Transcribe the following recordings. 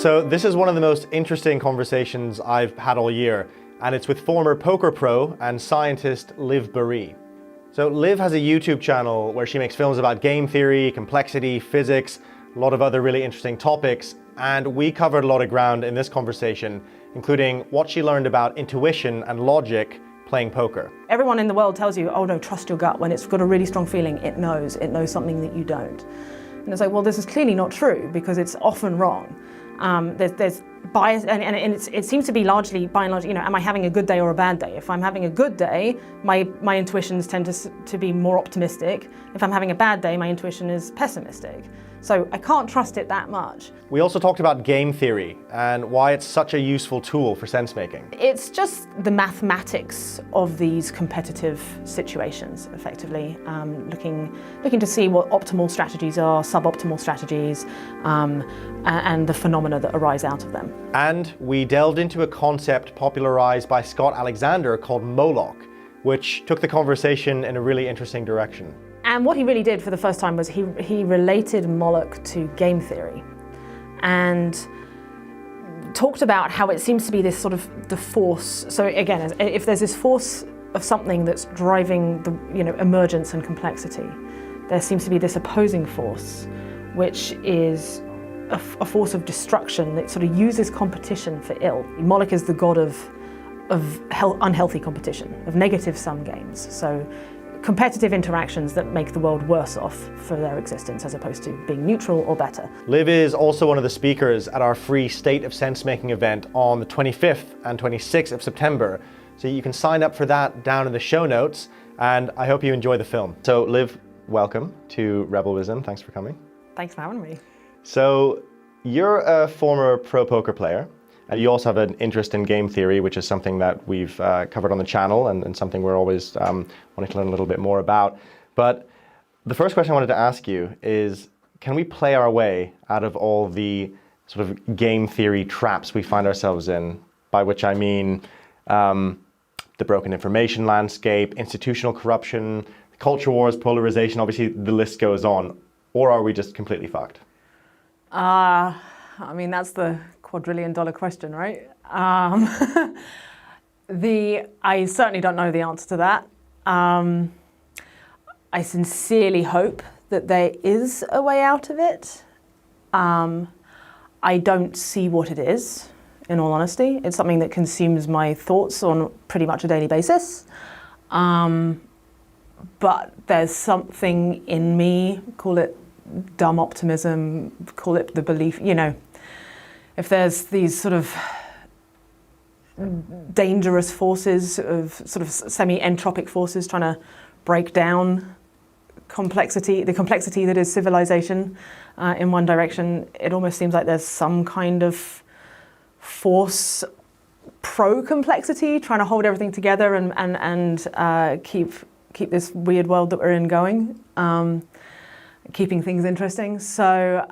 So this is one of the most interesting conversations I've had all year, and it's with former poker pro and scientist Liv Boeree. So Liv has a YouTube channel where she makes films about game theory, complexity, physics, a lot of other really interesting topics, and we covered a lot of ground in this conversation, including what she learned about intuition and logic playing poker. Everyone in the world tells you, oh no, trust your gut. When it's got a really strong feeling, it knows something that you don't. And it's like, well, this is clearly not true because it's often wrong. There's bias, and it seems to be largely, by and large, am I having a good day or a bad day? If I'm having a good day, my intuitions tend to be more optimistic. If I'm having a bad day, my intuition is pessimistic. So I can't trust it that much. We also talked about game theory and why it's such a useful tool for sense making. It's just the mathematics of these competitive situations, effectively, looking to see what optimal strategies are, suboptimal strategies, and the phenomena that arise out of them. And we delved into a concept popularized by Scott Alexander called Moloch, which took the conversation in a really interesting direction. And what he really did for the first time was he related Moloch to game theory and talked about how it seems to be this sort of the force. So again, if there's this force of something that's driving the emergence and complexity, there seems to be this opposing force, which is a force of destruction that sort of uses competition for ill. Moloch is the god of unhealthy competition, of negative sum games. So competitive interactions that make the world worse off for their existence as opposed to being neutral or better. Liv is also one of the speakers at our free State of Sense Making event on the 25th and 26th of September. So you can sign up for that down in the show notes, and I hope you enjoy the film. So Liv, welcome to Rebel Wisdom. Thanks for coming. Thanks for having me. So you're a former pro poker player. You also have an interest in game theory, which is something that we've covered on the channel and something we're always wanting to learn a little bit more about. But the first question I wanted to ask you is, can we play our way out of all the sort of game theory traps we find ourselves in, by which I mean the broken information landscape, institutional corruption, culture wars, polarization, obviously the list goes on, or are we just completely fucked? I mean, that's the quadrillion-dollar question, right? I certainly don't know the answer to that. I sincerely hope that there is a way out of it. I don't see what it is, in all honesty. It's something that consumes my thoughts on pretty much a daily basis. But there's something in me, call it dumb optimism, call it the belief, if there's these sort of dangerous forces of sort of semi-entropic forces trying to break down the complexity that is civilization in one direction, it almost seems like there's some kind of force pro-complexity trying to hold everything together and keep this weird world that we're in going, keeping things interesting. So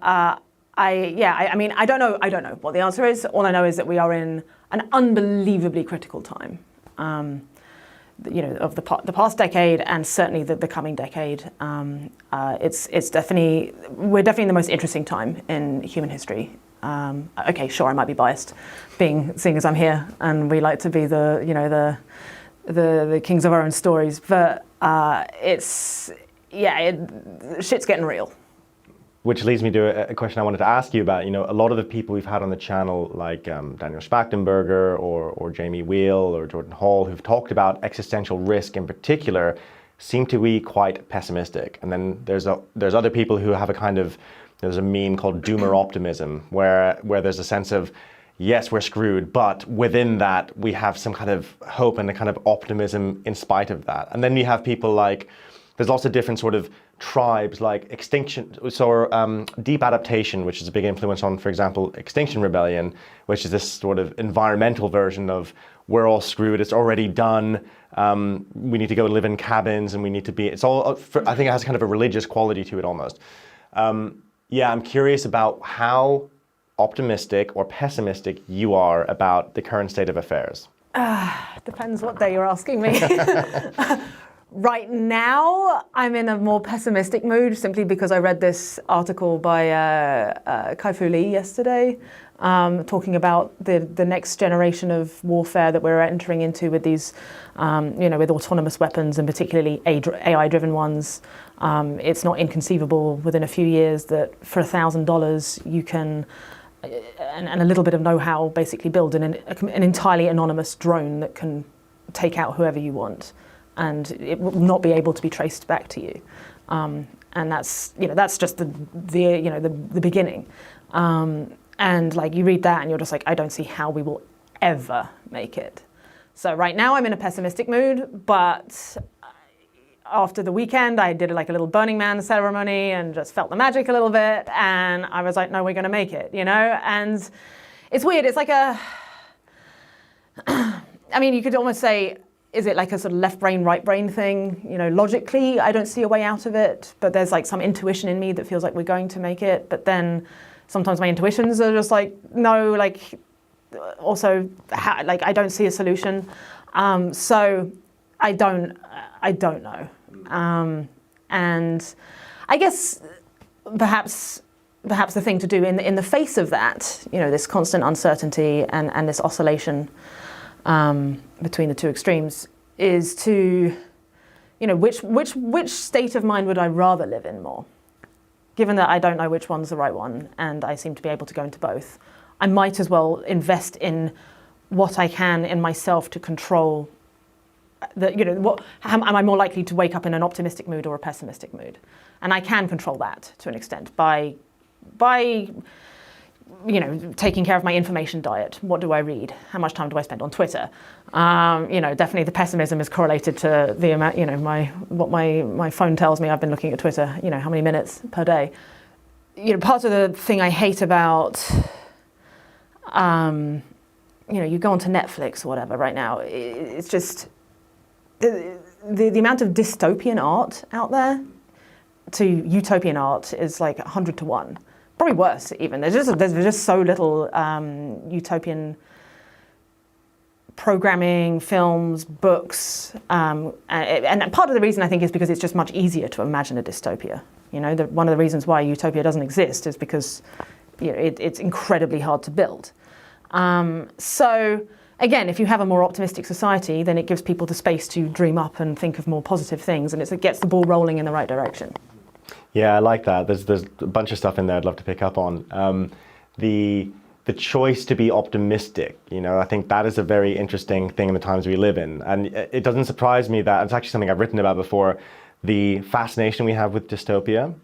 I mean, I don't know what the answer is. All I know is that we are in an unbelievably critical time, of the past decade and certainly the coming decade. We're definitely in the most interesting time in human history. Okay, sure, I might be biased, seeing as I'm here and we like to be the kings of our own stories, but shit's getting real. Which leads me to a question I wanted to ask you about. A lot of the people we've had on the channel, like Daniel Schmachtenberger or Jamie Wheel or Jordan Hall, who've talked about existential risk in particular, seem to be quite pessimistic. And then there's other people who have there's a meme called doomer optimism, where there's a sense of, yes, we're screwed, but within that we have some kind of hope and a kind of optimism in spite of that. And then you have people like, there's lots of different sort of tribes like deep adaptation, which is a big influence on, for example, Extinction Rebellion, which is this sort of environmental version of we're all screwed, it's already done, we need to go live in cabins and we need to be, I think it has kind of a religious quality to it almost. I'm curious about how optimistic or pessimistic you are about the current state of affairs. Depends what day you're asking me. Right now, I'm in a more pessimistic mood simply because I read this article by Kai-Fu Lee yesterday, talking about the next generation of warfare that we're entering into with these, with autonomous weapons and particularly AI-driven ones. It's not inconceivable within a few years that for $1,000 you can, and a little bit of know-how, basically build an entirely anonymous drone that can take out whoever you want, and it will not be able to be traced back to you. And that's just the beginning. And like you read that and you're just like, I don't see how we will ever make it. So right now I'm in a pessimistic mood, but after the weekend I did like a little Burning Man ceremony and just felt the magic a little bit, and I was like, no, we're gonna make it, And it's weird, it's like I mean, you could almost say, is it like a sort of left brain, right brain thing? Logically, I don't see a way out of it, but there's like some intuition in me that feels like we're going to make it. But then sometimes my intuitions are just like, no, like also, like I don't see a solution. So I don't know. And I guess perhaps the thing to do in the face of that, this constant uncertainty and this oscillation between the two extremes, is to, which state of mind would I rather live in more? Given that I don't know which one's the right one, and I seem to be able to go into both, I might as well invest in what I can in myself to control am I more likely to wake up in an optimistic mood or a pessimistic mood? And I can control that to an extent by taking care of my information diet. What do I read? How much time do I spend on Twitter? Definitely the pessimism is correlated to the amount, what my phone tells me I've been looking at Twitter, how many minutes per day. Part of the thing I hate about, you go onto Netflix or whatever right now, it's just the amount of dystopian art out there to utopian art is like 100 to 1. Probably worse even. There's just so little utopian programming, films, books, and part of the reason I think is because it's just much easier to imagine a dystopia. One of the reasons why utopia doesn't exist is because it's incredibly hard to build. So again, if you have a more optimistic society, then it gives people the space to dream up and think of more positive things, and it gets the ball rolling in the right direction. Yeah, I like that. There's a bunch of stuff in there I'd love to pick up on. The choice to be optimistic, I think that is a very interesting thing in the times we live in. And it doesn't surprise me that it's actually something I've written about before. The fascination we have with dystopia,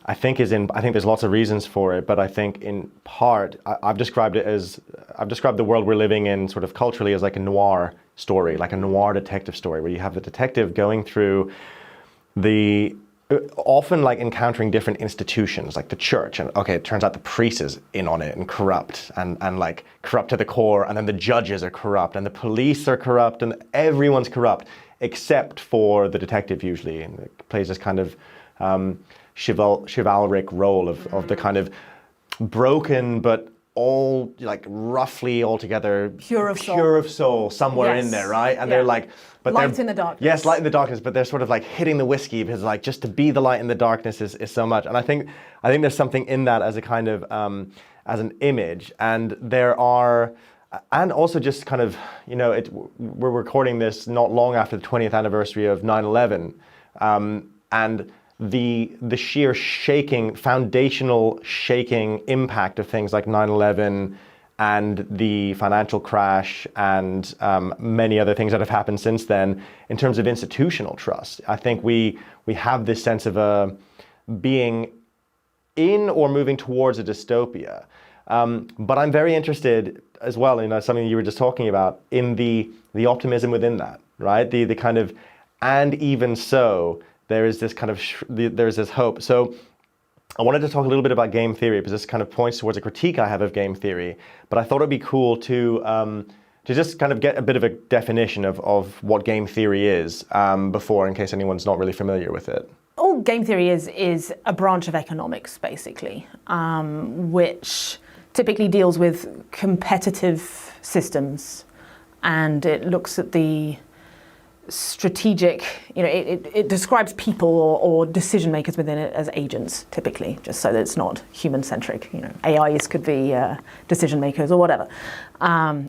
I think there's lots of reasons for it, but I think in part, I've described the world we're living in sort of culturally as like a noir story, like a noir detective story, where you have the detective going through often like encountering different institutions like the church, and okay, it turns out the priest is in on it and corrupt and like corrupt to the core, and then the judges are corrupt and the police are corrupt and everyone's corrupt except for the detective usually, and it plays this kind of chivalric role of the kind of broken but all like roughly altogether pure of soul somewhere in there, right? And they're like, but light in the darkness. Yes, light in the darkness, but they're sort of like hitting the whiskey because like just to be the light in the darkness is so much. And I think there's something in that as a kind of as an image. And there are, and also just kind of, we're recording this not long after the 20th anniversary of 9/11, and the sheer foundational shaking impact of things like 9/11 and the financial crash and many other things that have happened since then in terms of institutional trust. I think we have this sense of being in or moving towards a dystopia. But I'm very interested as well, something you were just talking about, in the optimism within that, right? The kind of, and even so, there is this kind of, there's this hope. So I wanted to talk a little bit about game theory because this kind of points towards a critique I have of game theory. But I thought it'd be cool to just kind of get a bit of a definition of what game theory is before, in case anyone's not really familiar with it. All game theory is a branch of economics, basically, which typically deals with competitive systems, and it looks at the strategic, it describes people or decision makers within it as agents, typically, just so that it's not human-centric. AIs could be decision makers or whatever,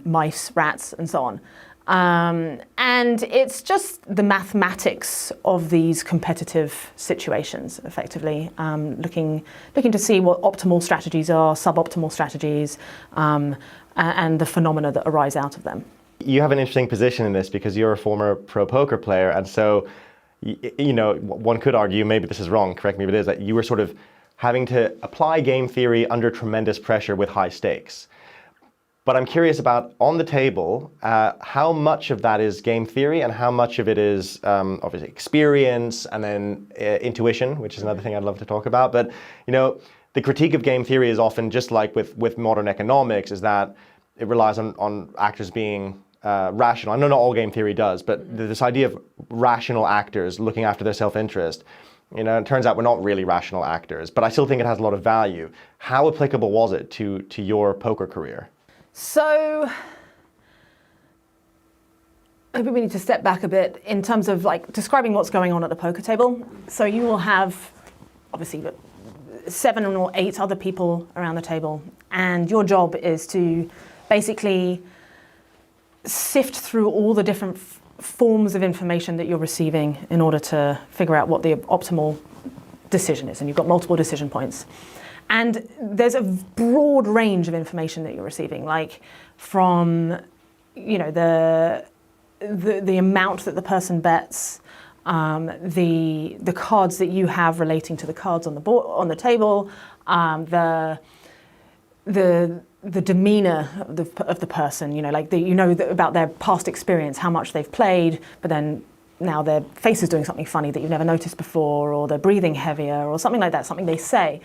mice, rats, and so on. And it's just the mathematics of these competitive situations, effectively, looking to see what optimal strategies are, suboptimal strategies, and the phenomena that arise out of them. You have an interesting position in this because you're a former pro poker player, and so, one could argue, maybe this is wrong, correct me if it is, that you were sort of having to apply game theory under tremendous pressure with high stakes. But I'm curious about, on the table, how much of that is game theory and how much of it is obviously experience and then intuition, which is another thing I'd love to talk about. But, the critique of game theory is often, just like with modern economics, is that it relies on actors being rational. I know not all game theory does, but this idea of rational actors looking after their self-interest, it turns out we're not really rational actors, but I still think it has a lot of value. How applicable was it to your poker career? So, maybe we need to step back a bit in terms of describing what's going on at the poker table. So you will have, obviously, 7 or 8 other people around the table, and your job is to basically sift through all the different forms of information that you're receiving in order to figure out what the optimal decision is. And you've got multiple decision points. And there's a broad range of information that you're receiving, like from, the amount that the person bets, the cards that you have relating to the cards on the board, on the table, the demeanor of the person, about their past experience, how much they've played, but then now their face is doing something funny that you've never noticed before, or they're breathing heavier, or something like that, something they say.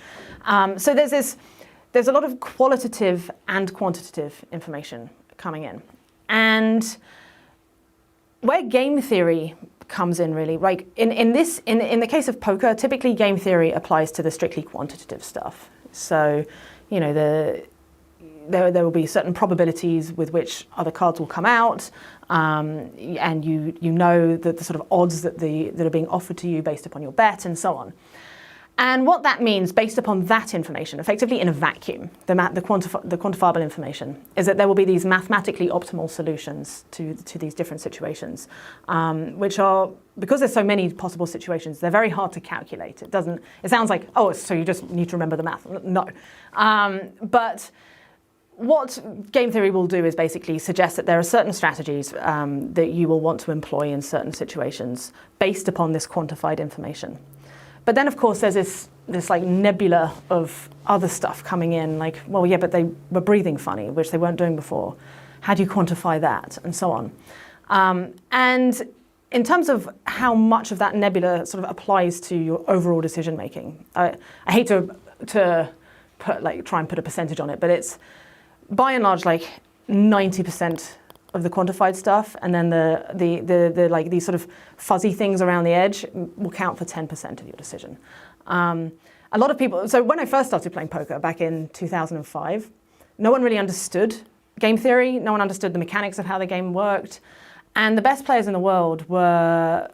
So there's a lot of qualitative and quantitative information coming in. And where game theory comes in, really, in the case of poker, typically game theory applies to the strictly quantitative stuff. So, there will be certain probabilities with which other cards will come out, and you know that the sort of odds that are being offered to you based upon your bet and so on. And what that means, based upon that information, effectively in a vacuum, the quantifiable information, is that there will be these mathematically optimal solutions to these different situations, which are, because there's so many possible situations, they're very hard to calculate. It sounds like, so you just need to remember the math. No. But what game theory will do is basically suggest that there are certain strategies that you will want to employ in certain situations based upon this quantified information. But then, of course, there's this nebula of other stuff coming in, but they were breathing funny, which they weren't doing before. How do you quantify that? And so on. And in terms of how much of that nebula sort of applies to your overall decision making, I hate to put, try and put a percentage on it, but it's by and large 90% of the quantified stuff, and then the these sort of fuzzy things around the edge will count for 10% of your decision. A lot of people. So when I first started playing poker back in 2005, no one really understood game theory. No one understood the mechanics of how the game worked, and the best players in the world were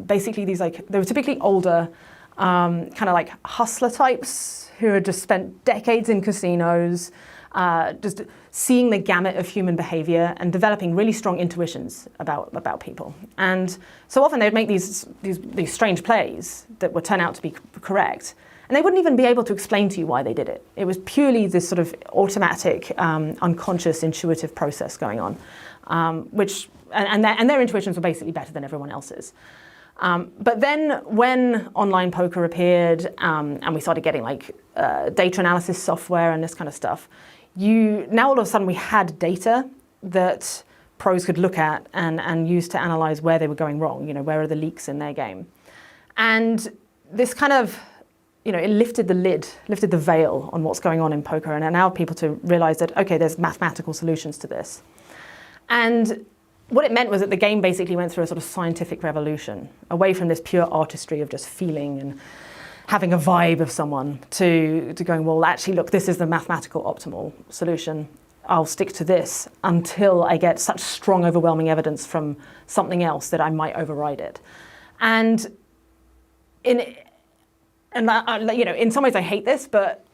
basically these they were typically older, kind of hustler types who had just spent decades in casinos. Just seeing the gamut of human behavior and developing really strong intuitions about people. And so often they'd make these strange plays that would turn out to be correct, and they wouldn't even be able to explain to you why they did it. It was purely this sort of automatic, unconscious, intuitive process going on, and their intuitions were basically better than everyone else's. But then when online poker appeared, and we started getting data analysis software and this kind of stuff, now all of a sudden we had data that pros could look at and use to analyze where they were going wrong, where are the leaks in their game. And this kind of, it lifted the veil on what's going on in poker, and allowed people to realize that, okay, there's mathematical solutions to this. And what it meant was that the game basically went through a sort of scientific revolution, away from this pure artistry of just feeling and having a vibe of someone to going, well, actually, look, this is the mathematical optimal solution. I'll stick to this until I get such strong, overwhelming evidence from something else that I might override it. And in some ways I hate this, but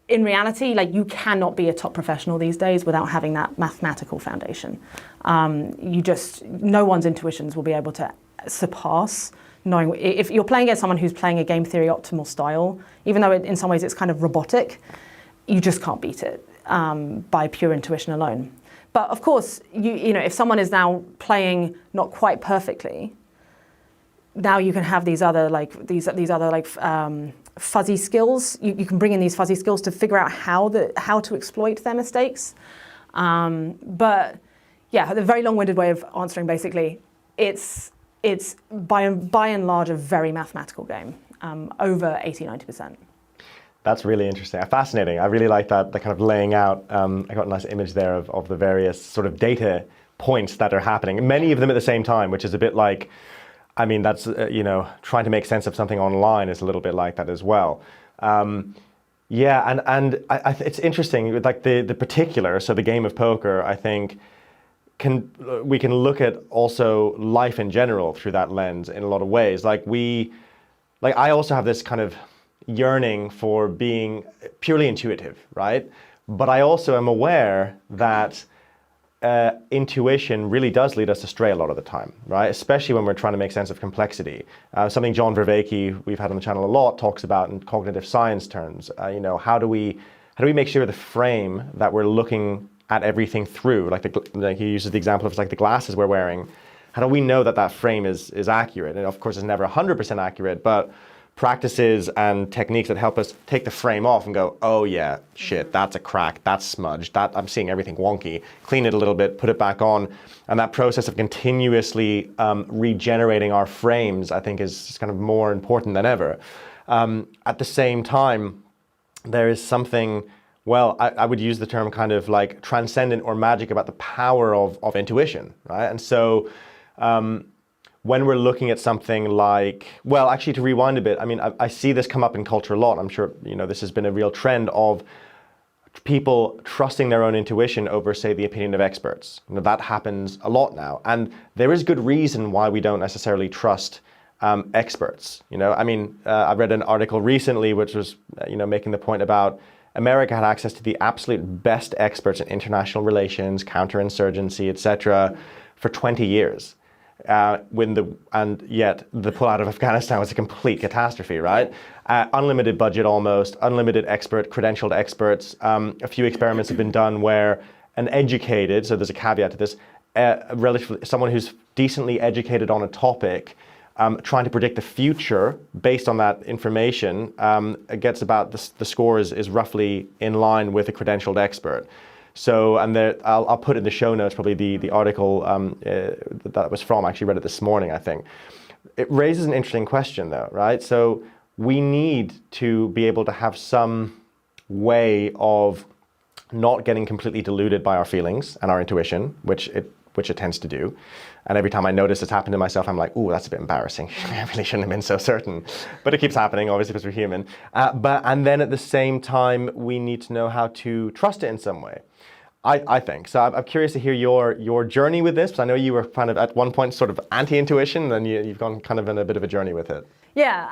in reality, like, you cannot be a top professional these days without having that mathematical foundation. No one's intuitions will be able to surpass knowing, if you're playing against someone who's playing a game theory optimal style, even though in some ways it's kind of robotic, you just can't beat it by pure intuition alone. But of course, if someone is now playing not quite perfectly, now you can have these other fuzzy skills. You can bring in these fuzzy skills to figure out how to exploit their mistakes. But yeah, the very long-winded way of answering, basically, it's by and large a very mathematical game, over 80-90%. That's really interesting, fascinating. I really like that, the kind of laying out. I got a nice image there of the various sort of data points that are happening, many of them at the same time, which is a bit like, I mean, that's, trying to make sense of something online is a little bit like that as well. Yeah, and it's interesting, like the particular, so the game of poker, I think, we can look at also life in general through that lens in a lot of ways. I also have this kind of yearning for being purely intuitive, right? But I also am aware that intuition really does lead us astray a lot of the time, right? Especially when we're trying to make sense of complexity. Something John Vervaeke, we've had on the channel a lot, talks about in cognitive science terms. How do we make sure the frame that we're looking at everything through, like he uses the example of like the glasses we're wearing. How do we know that frame is accurate? And of course, it's never 100% accurate, but practices and techniques that help us take the frame off and go, oh yeah, shit, that's a crack, that's smudged, that I'm seeing everything wonky, clean it a little bit, put it back on. And that process of continuously regenerating our frames, I think, is kind of more important than ever. At the same time, there is something, well, I would use the term kind of like transcendent or magic about the power of intuition, right? And so, when we're looking at something like, well, actually, to rewind a bit, I mean, I see this come up in culture a lot. I'm sure, this has been a real trend of people trusting their own intuition over, say, the opinion of experts. That happens a lot now. And there is good reason why we don't necessarily trust experts. I read an article recently which was, making the point about America had access to the absolute best experts in international relations, counterinsurgency, etc., for 20 years. And yet the pullout of Afghanistan was a complete catastrophe, right? Unlimited budget almost, unlimited credentialed experts. A few experiments have been done where an educated, so there's a caveat to this, someone who's decently educated on a topic, trying to predict the future based on that information, gets about, the score is roughly in line with a credentialed expert. So, and I'll put in the show notes probably the article that it was from. I actually read it this morning, I think. It raises an interesting question though, right? So we need to be able to have some way of not getting completely deluded by our feelings and our intuition, which it tends to do. And every time I notice it's happened to myself, I'm like, ooh, that's a bit embarrassing. I really shouldn't have been so certain. But it keeps happening, obviously, because we're human. And then at the same time, we need to know how to trust it in some way. I think. So I'm curious to hear your journey with this, because I know you were kind of at one point sort of anti-intuition, and you've gone kind of in a bit of a journey with it. Yeah,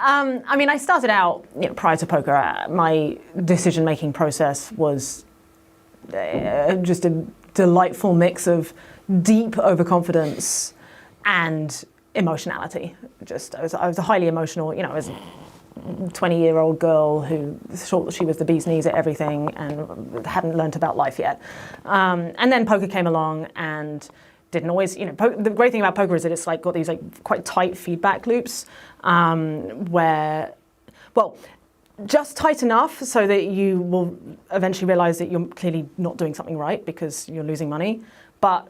I mean, I started out, prior to poker, my decision-making process was just a delightful mix of deep overconfidence and emotionality. I was a highly emotional, I was a 20-year-old girl who thought she was the bee's knees at everything and hadn't learnt about life yet. And then poker came along and didn't always, the great thing about poker is that it's like got these like quite tight feedback loops where, well, just tight enough so that you will eventually realize that you're clearly not doing something right because you're losing money, but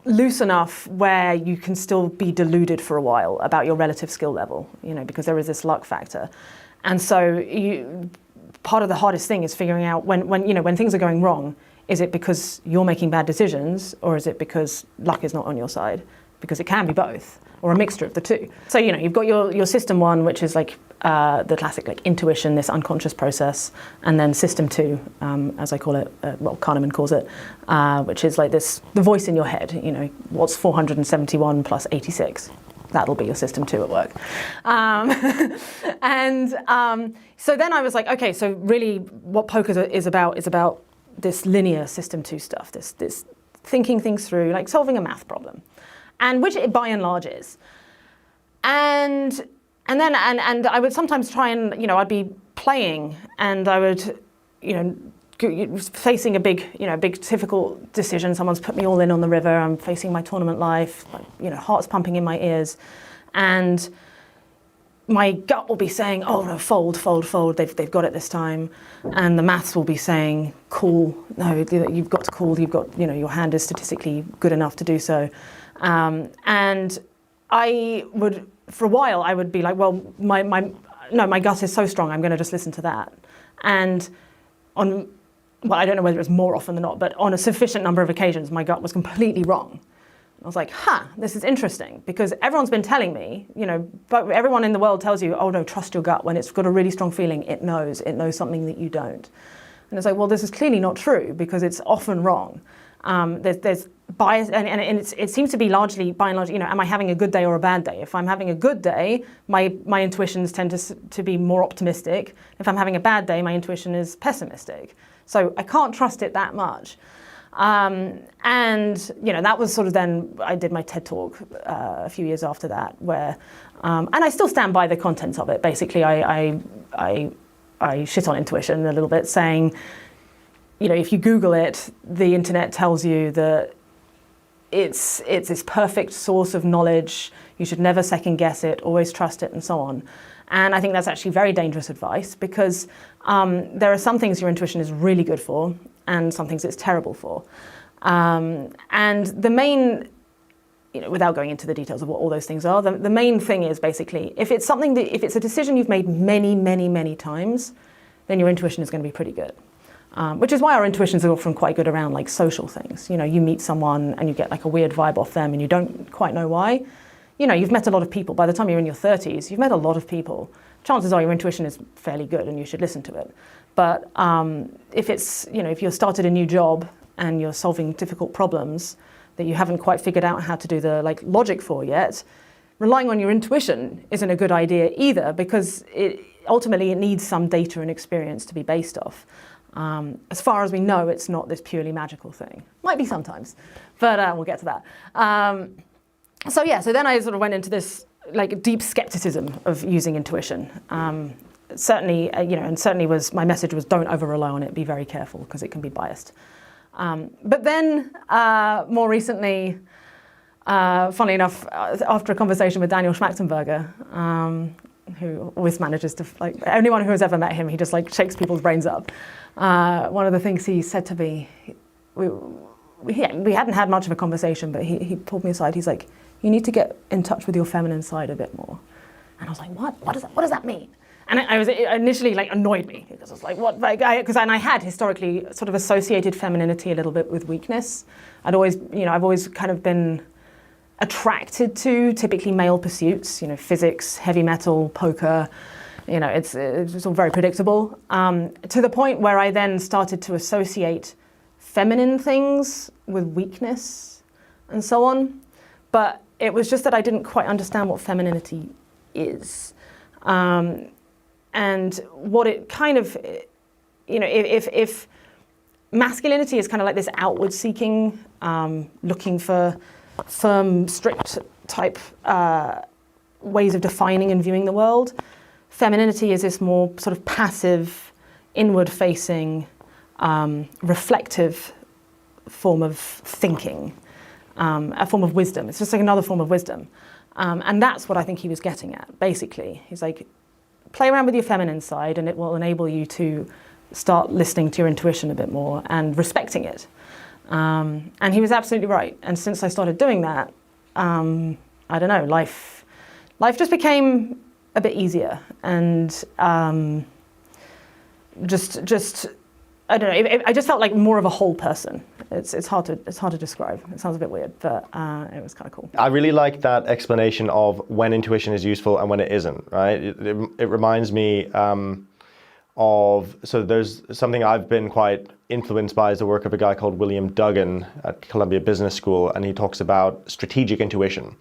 loose enough where you can still be deluded for a while about your relative skill level, because there is this luck factor. And so part of the hardest thing is figuring out when things are going wrong, is it because you're making bad decisions or is it because luck is not on your side? Because it can be both or a mixture of the two. So, you've got your system one, which is like the classic like intuition, this unconscious process, and then system 2, as I call it, well, Kahneman calls it, which is like the voice in your head. You know, what's 471 plus 86? That'll be your system 2 at work. So then I was like, okay, so really what poker is about this linear system 2 stuff, this thinking things through, like solving a math problem, and which it by and large is. And then I would sometimes try and, you know, I'd be playing and I would, you know, facing a big difficult decision. Someone's put me all in on the river. I'm facing my tournament life, you know, heart's pumping in my ears, and my gut will be saying, "Oh no, fold, fold, fold. They've got it this time," and the maths will be saying, "Cool, no, you've got to call. You've got, you know, your hand is statistically good enough to do so," and I would, for a while, I would be like, "Well, my gut is so strong. I'm going to just listen to that," and well, I don't know whether it's more often than not, but on a sufficient number of occasions, my gut was completely wrong. I was like, this is interesting, because everyone's been telling me, you know, but everyone in the world tells you, oh no, trust your gut. When it's got a really strong feeling, it knows something that you don't. And it's like, well, this is clearly not true, because it's often wrong. There's bias, and it seems to be largely, by and large, you know, am I having a good day or a bad day? If I'm having a good day, my intuitions tend to be more optimistic. If I'm having a bad day, my intuition is pessimistic. So I can't trust it that much. And, you know, that was sort of then, I did my TED Talk a few years after that, where, and I still stand by the contents of it. Basically, I shit on intuition a little bit, saying, you know, if you Google it, the internet tells you that it's this perfect source of knowledge. You should never second guess it, always trust it, and so on. And I think that's actually very dangerous advice, because there are some things your intuition is really good for and some things it's terrible for. And the main, you know, without going into the details of what all those things are, the main thing is basically, if it's a decision you've made many, many, many times, then your intuition is going to be pretty good. Which is why our intuitions are often quite good around like social things. You know, you meet someone and you get like a weird vibe off them and you don't quite know why. You know, you've met a lot of people. By the time you're in your 30s, you've met a lot of people. Chances are your intuition is fairly good and you should listen to it. But if it's, you know, if you've started a new job and you're solving difficult problems that you haven't quite figured out how to do the like logic for yet, relying on your intuition isn't a good idea either, because ultimately it needs some data and experience to be based off. As far as we know, it's not this purely magical thing. Might be sometimes, but we'll get to that. So then I sort of went into this like deep skepticism of using intuition. Certainly, you know, and certainly my message was don't over-rely on it, be very careful, because it can be biased. But then, more recently, funnily enough, after a conversation with Daniel Schmachtenberger, who always manages to, like, anyone who has ever met him, he just like shakes people's brains up. One of the things he said to me, we hadn't had much of a conversation, but he pulled me aside. He's like, you need to get in touch with your feminine side a bit more. And I was like, what? What does that mean? And it initially like annoyed me, because I was like, what? Because I had historically sort of associated femininity a little bit with weakness. I've always kind of been attracted to typically male pursuits, you know, physics, heavy metal, poker, you know, it's all very predictable. To the point where I then started to associate feminine things with weakness and so on. But it was just that I didn't quite understand what femininity is. And what it kind of, you know, if masculinity is kind of like this outward seeking, looking for firm, strict type ways of defining and viewing the world, femininity is this more sort of passive, inward facing, reflective form of thinking, a form of wisdom. It's just like another form of wisdom. And that's what I think he was getting at, basically. He's like, play around with your feminine side and it will enable you to start listening to your intuition a bit more and respecting it. And he was absolutely right. And since I started doing that, I don't know, life just became a bit easier. And just I don't know. I just felt like more of a whole person. It's hard to describe. It sounds a bit weird, but it was kind of cool. I really like that explanation of when intuition is useful and when it isn't, right? It reminds me so there's something I've been quite influenced by is the work of a guy called William Duggan at Columbia Business School, and he talks about strategic intuition.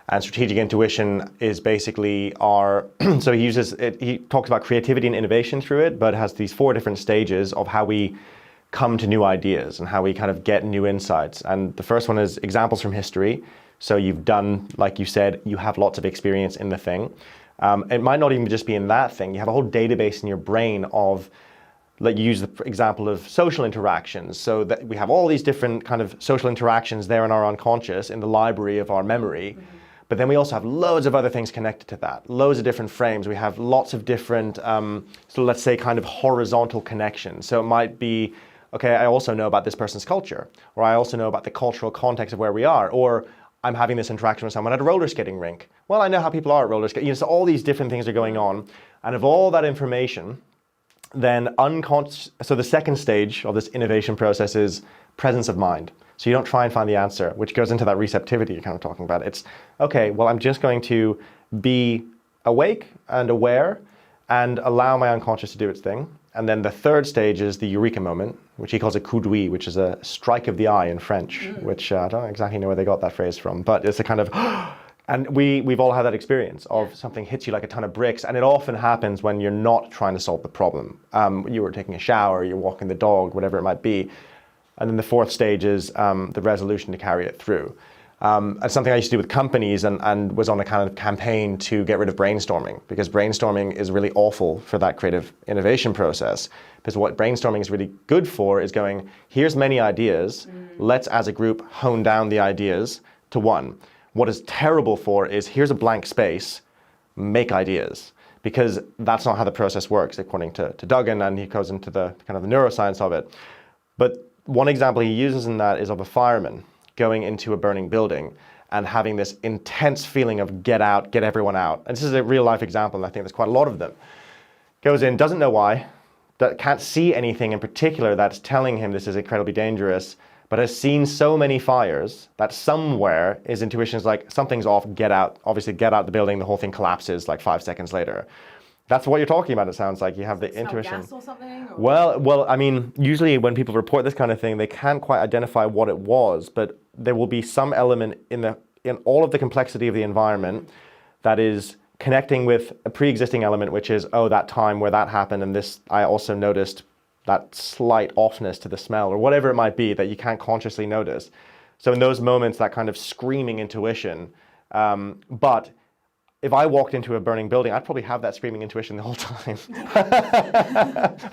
And strategic intuition is basically so he talks about creativity and innovation through it, but has these 4 different stages of how we come to new ideas and how we kind of get new insights. And the first one is examples from history. So you've done, like you said, you have lots of experience in the thing. It might not even just be in that thing. You have a whole database in your brain of, like you use the example of social interactions. So that we have all these different kind of social interactions there in our unconscious, in the library of our memory. Mm-hmm. But then we also have loads of other things connected to that, loads of different frames. We have lots of different, so let's say kind of horizontal connections. So it might be, okay, I also know about this person's culture, or I also know about the cultural context of where we are, or I'm having this interaction with someone at a roller skating rink. Well, I know how people are at roller skating. So all these different things are going on. And of all that information, then so the second stage of this innovation process is presence of mind. So you don't try and find the answer, which goes into that receptivity you're kind of talking about. It's, okay, well, I'm just going to be awake and aware and allow my unconscious to do its thing. And then the third stage is the eureka moment, which he calls a coup d'oeil, which is a strike of the eye in French, which I don't exactly know where they got that phrase from, but it's a kind of, and we've all had that experience of something hits you like a ton of bricks, and it often happens when you're not trying to solve the problem. You were taking a shower, you're walking the dog, whatever it might be. And then the fourth stage is the resolution to carry it through. It's something I used to do with companies and was on a kind of campaign to get rid of brainstorming, because brainstorming is really awful for that creative innovation process. Because what brainstorming is really good for is going, here's many ideas, let's as a group hone down the ideas to one. What is terrible for is, here's a blank space, make ideas. Because that's not how the process works, according to Duggan, and he goes into the kind of the neuroscience of it. But one example he uses in that is of a fireman going into a burning building and having this intense feeling of get out, get everyone out. And this is a real life example, and I think there's quite a lot of them. Goes in, doesn't know why, can't see anything in particular that's telling him this is incredibly dangerous, but has seen so many fires that somewhere his intuition is like, something's off, get out. Obviously get out the building, the whole thing collapses like 5 seconds later. That's what you're talking about, it sounds like. You have the intuition. Gas or something? Or? Well, I mean, usually when people report this kind of thing, they can't quite identify what it was, but there will be some element in all of the complexity of the environment that is connecting with a pre-existing element, which is, oh, that time where that happened, and this, I also noticed that slight offness to the smell, or whatever it might be that you can't consciously notice. So in those moments, that kind of screaming intuition, but if I walked into a burning building, I'd probably have that screaming intuition the whole time.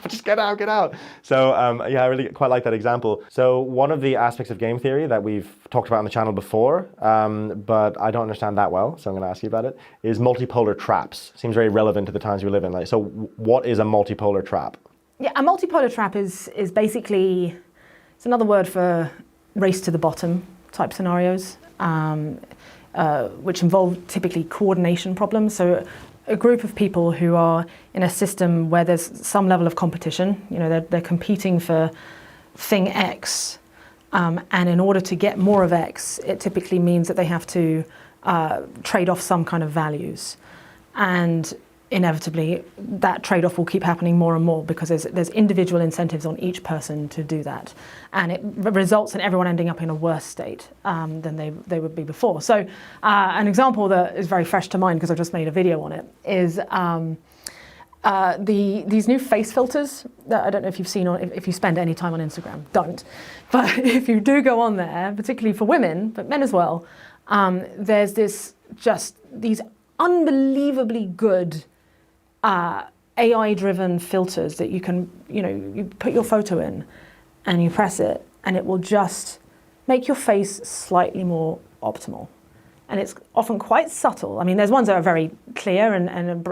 Just get out, get out. So yeah, I really quite like that example. So one of the aspects of game theory that we've talked about on the channel before, but I don't understand that well, so I'm going to ask you about it, is multipolar traps. Seems very relevant to the times we live in. So what is a multipolar trap? Yeah, a multipolar trap is basically, it's another word for race to the bottom type scenarios. Which involve typically coordination problems. So a group of people who are in a system where there's some level of competition, you know, they're competing for thing X, and in order to get more of X, it typically means that they have to trade off some kind of values. And inevitably, that trade-off will keep happening more and more because there's individual incentives on each person to do that. And it results in everyone ending up in a worse state than they would be before. So an example that is very fresh to mind, because I just made a video on it, is these new face filters that I don't know if you've seen, if you spend any time on Instagram, don't. But if you do go on there, particularly for women, but men as well, there's these unbelievably good AI-driven filters that you can, you put your photo in and you press it and it will just make your face slightly more optimal. And it's often quite subtle. I mean, there's ones that are very clear and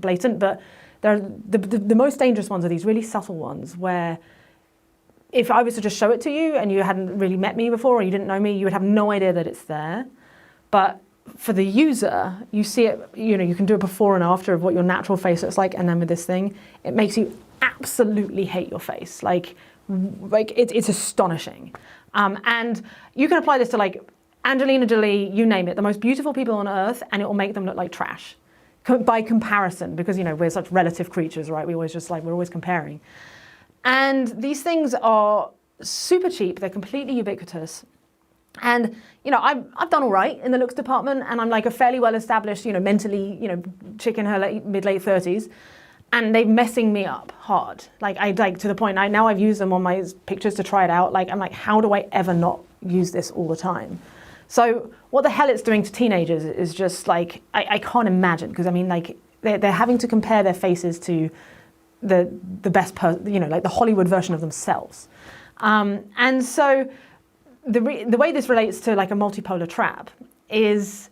blatant, but the most dangerous ones are these really subtle ones where if I was to just show it to you and you hadn't really met me before or you didn't know me, you would have no idea that it's there. But for the user, you see it, you can do a before and after of what your natural face looks like, and then with this thing, it makes you absolutely hate your face. Like it's astonishing. And you can apply this to like Angelina Jolie, you name it, the most beautiful people on earth, and it will make them look like trash by comparison, because, you know, we're such relative creatures, right? We're always comparing. And these things are super cheap. They're completely ubiquitous. And, you know, I've done all right in the looks department, and I'm like a fairly well-established, you know, mentally, you know, chick in her mid-late 30s, and they're messing me up hard. Like to the point, now I've used them on my pictures to try it out. Like, I'm like, how do I ever not use this all the time? So what the hell it's doing to teenagers is just like, I can't imagine, because I mean, like, they're having to compare their faces to the best person, you know, like the Hollywood version of themselves. And so the way this relates to like a multipolar trap is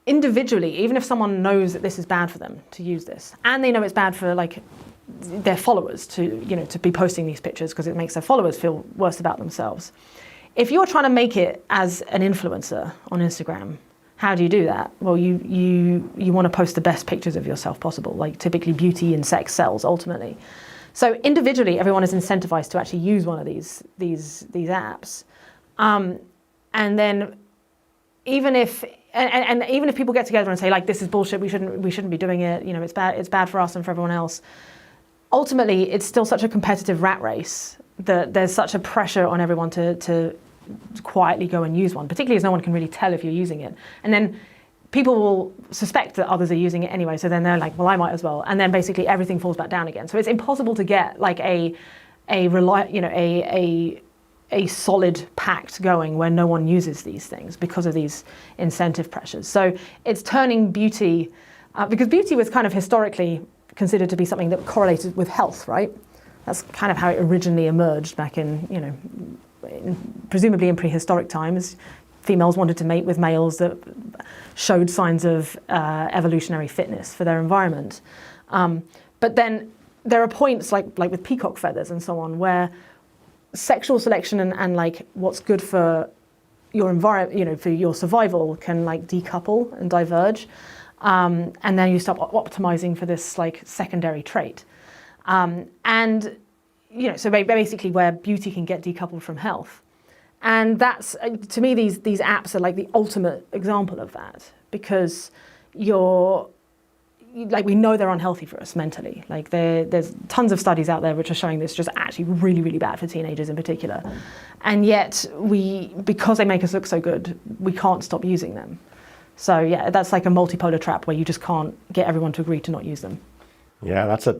individually, even if someone knows that this is bad for them to use this, and they know it's bad for like their followers to, you know, to be posting these pictures because it makes their followers feel worse about themselves. If you're trying to make it as an influencer on Instagram, how do you do that? Well, you want to post the best pictures of yourself possible. Like, typically beauty and sex sells ultimately. So individually, everyone is incentivized to actually use one of these apps. And then even if people get together and say, like, this is bullshit, we shouldn't be doing it, you know, it's bad for us and for everyone else, ultimately it's still such a competitive rat race that there's such a pressure on everyone to quietly go and use one, particularly as no one can really tell if you're using it. And then people will suspect that others are using it anyway, so then they're like, well, I might as well. And then basically everything falls back down again. So it's impossible to get like a solid pact going where no one uses these things because of these incentive pressures. So it's turning beauty, because beauty was kind of historically considered to be something that correlated with health, right? That's kind of how it originally emerged back in, you know, presumably in prehistoric times. Females wanted to mate with males that showed signs of evolutionary fitness for their environment. But then there are points like with peacock feathers and so on, where sexual selection and like what's good for your environment, you know, for your survival can like decouple and diverge. And then you start optimizing for this like secondary trait. And, you know, so basically where beauty can get decoupled from health. And that's, to me, these apps are like the ultimate example of that, because we know they're unhealthy for us mentally. Like there's tons of studies out there which are showing this just actually really, really bad for teenagers in particular. And yet because they make us look so good, we can't stop using them. So yeah, that's like a multipolar trap where you just can't get everyone to agree to not use them. Yeah, that's a